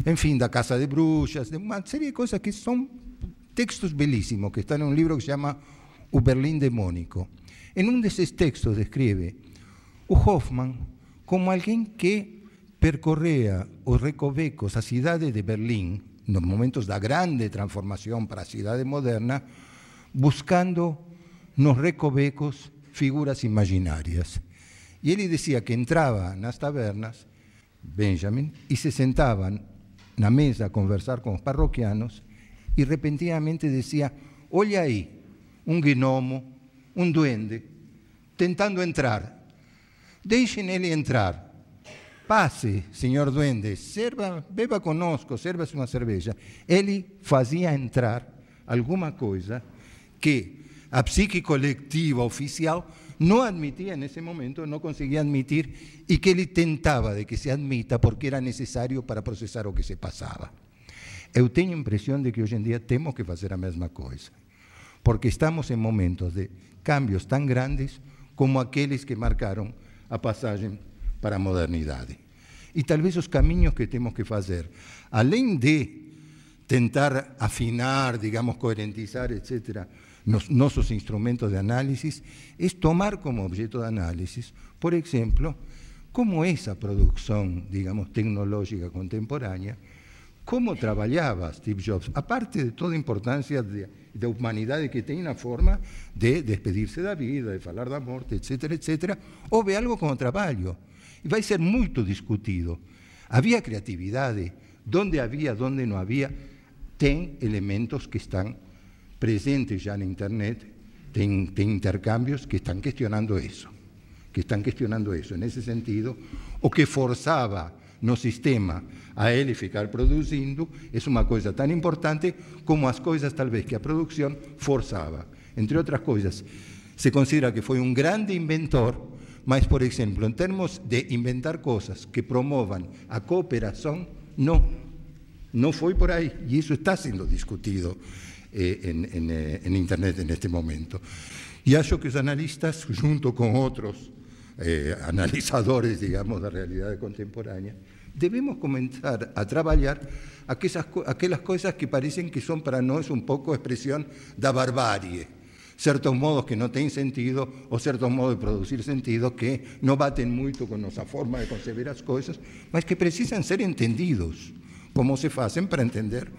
enfim, da Casa de Bruxas, de uma série de coisas que são textos belíssimos, que estão em um livro que se chama O Berlim Demônico. Em um desses textos descreve o Hoffman como alguém que percorria os recovecos, a cidade de Berlim, nos momentos da grande transformação para a cidade moderna, buscando nos recovecos figuras imaginárias. E ele dizia que entrava nas tabernas, Benjamin, e se sentavam na mesa a conversar com os parroquianos e repentinamente dizia: olha aí, um gnomo, um duende, tentando entrar. Deixem ele entrar. Passe, senhor duende, beba conosco, serva-se uma cerveja. Ele fazia entrar alguma coisa que a psique coletiva oficial não admitia nesse momento, não conseguia admitir, e que ele tentava de que se admita porque era necessário para processar o que se passava. Eu tenho a impressão de que hoje em dia temos que fazer a mesma coisa, porque estamos em momentos de cambios tão grandes como aqueles que marcaram a passagem para a modernidade. E talvez os caminhos que temos que fazer, além de tentar afinar, digamos, coerentizar, etc., nossos instrumentos de análise, é tomar como objeto de análise, por exemplo, como essa produção, digamos, tecnológica contemporânea, como trabalhava Steve Jobs, a parte de toda a importância da humanidade que tem na forma de despedir-se da vida, de falar da morte, etc., etc., houve algo com o trabalho. E vai ser muito discutido. Havia criatividade, onde havia, onde não havia, tem elementos que estão presentes já na internet, tem intercâmbios que estão questionando isso. Nesse sentido, o que forçava no sistema a ele ficar produzindo é uma coisa tão importante como as coisas, talvez, que a produção forçava. Entre outras coisas, se considera que foi um grande inventor, mas, por exemplo, em termos de inventar coisas que promovam a cooperação, não foi por aí. E isso está sendo discutido em internet neste momento. E acho que os analistas, junto com outros analisadores, digamos, da realidade contemporânea, devemos começar a trabalhar aquelas coisas que parecem que são para nós um pouco a expressão da barbárie. Certos modos que não têm sentido, ou certos modos de produzir sentido que não batem muito com nossa forma de conceber as coisas, mas que precisam ser entendidos, como se fazem para entender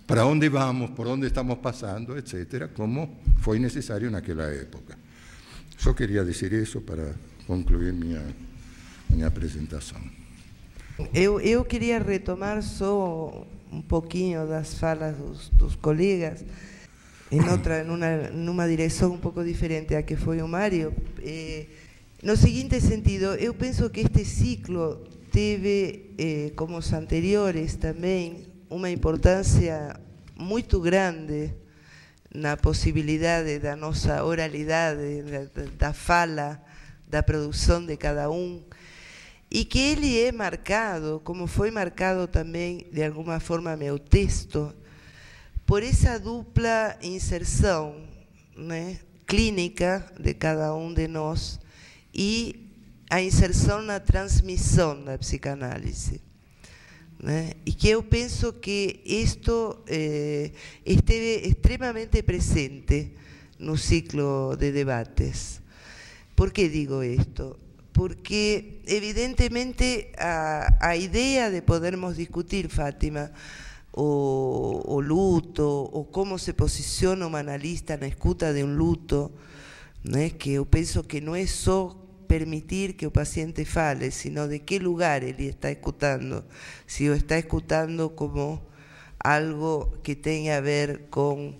para onde vamos, por onde estamos passando, etc., como foi necessário naquela época. Só queria dizer isso para concluir minha apresentação. Eu queria retomar só um pouquinho das falas dos colegas, numa direção um pouco diferente a que foi o Mário. No seguinte sentido, eu penso que este ciclo teve, como os anteriores também, uma importância muito grande na possibilidade da nossa oralidade, da fala, da produção de cada um, e que ele é marcado, como foi marcado também, de alguma forma, meu texto, por essa dupla inserção, né, clínica de cada um de nós e a inserção na transmissão da psicanálise. Né? E que eu penso que isto esteve extremamente presente no ciclo de debates. Por que digo isto? Porque, evidentemente, a ideia de podermos discutir, Fátima, o luto, ou como se posiciona um analista na escuta de um luto, né? Que eu penso que não é só permitir que o paciente fale, sino de que lugar ele está escutando. Se o está escutando como algo que tenha a ver com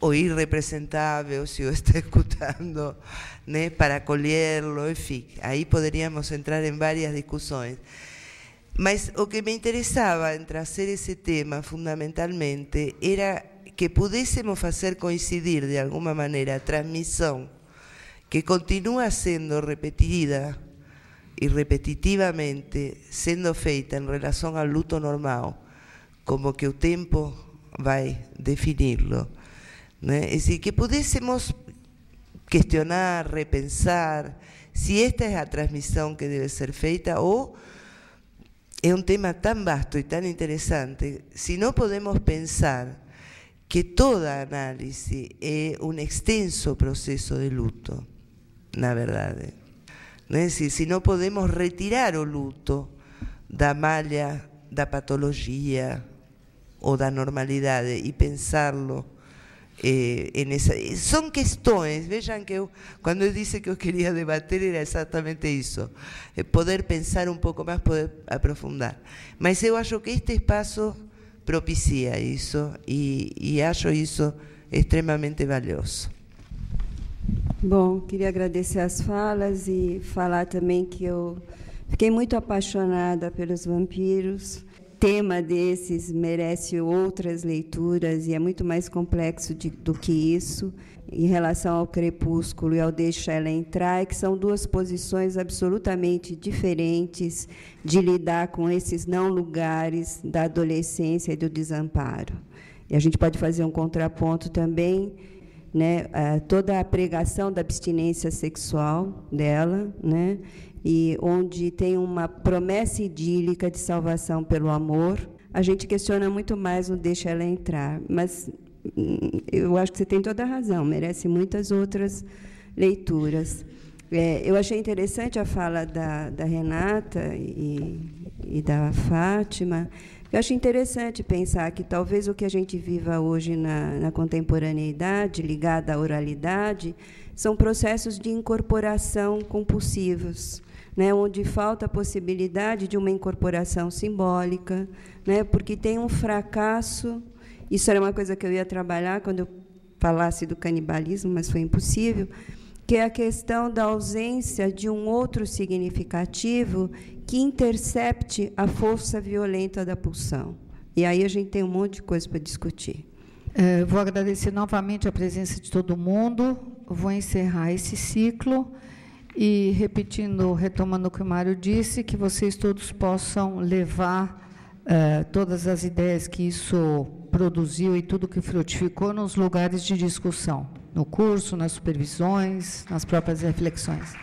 o irrepresentável, se o está escutando, né, para acolherlo, enfim, aí poderíamos entrar em várias discussões. Mas o que me interessava em trazer esse tema, fundamentalmente, era que pudéssemos fazer coincidir, de alguma maneira, a transmissão que continúa siendo repetida y repetitivamente siendo feita en relación al luto normal, como que el tiempo va a definirlo. Es decir, que pudiésemos cuestionar, repensar si esta es la transmisión que debe ser feita o es un tema tan vasto y tan interesante, si no podemos pensar que toda análisis es un extenso proceso de luto, na verdade. É decir, se não podemos retirar o luto da malha da patologia ou da normalidade e pensá-lo são questões, vejam que quando eu disse que eu queria debater era exatamente isso, poder pensar um pouco mais, poder aprofundar. Mas eu acho que este espaço propicia isso e acho isso extremamente valioso. Bom, queria agradecer as falas e falar também que eu fiquei muito apaixonada pelos vampiros. Tema desses merece outras leituras e é muito mais complexo do que isso em relação ao Crepúsculo e ao Deixa Ela Entrar, que são duas posições absolutamente diferentes de lidar com esses não lugares da adolescência e do desamparo. E a gente pode fazer um contraponto também, né, toda a pregação da abstinência sexual dela, né, e onde tem uma promessa idílica de salvação pelo amor, a gente questiona muito mais o Deixa Ela Entrar. Mas eu acho que você tem toda a razão, merece muitas outras leituras. Eu achei interessante a fala da Renata e da Fátima. Eu acho interessante pensar que talvez o que a gente viva hoje na contemporaneidade, ligada à oralidade, são processos de incorporação compulsivos, né, onde falta a possibilidade de uma incorporação simbólica, né, porque tem um fracasso. Isso era uma coisa que eu ia trabalhar quando eu falasse do canibalismo, mas foi impossível, que é a questão da ausência de um outro significativo que intercepte a força violenta da pulsão. E aí a gente tem um monte de coisa para discutir. Vou agradecer novamente a presença de todo mundo, vou encerrar esse ciclo e, repetindo, retomando o que o Mário disse, que vocês todos possam levar todas as ideias que isso produziu e tudo que frutificou nos lugares de discussão, no curso, nas supervisões, nas próprias reflexões.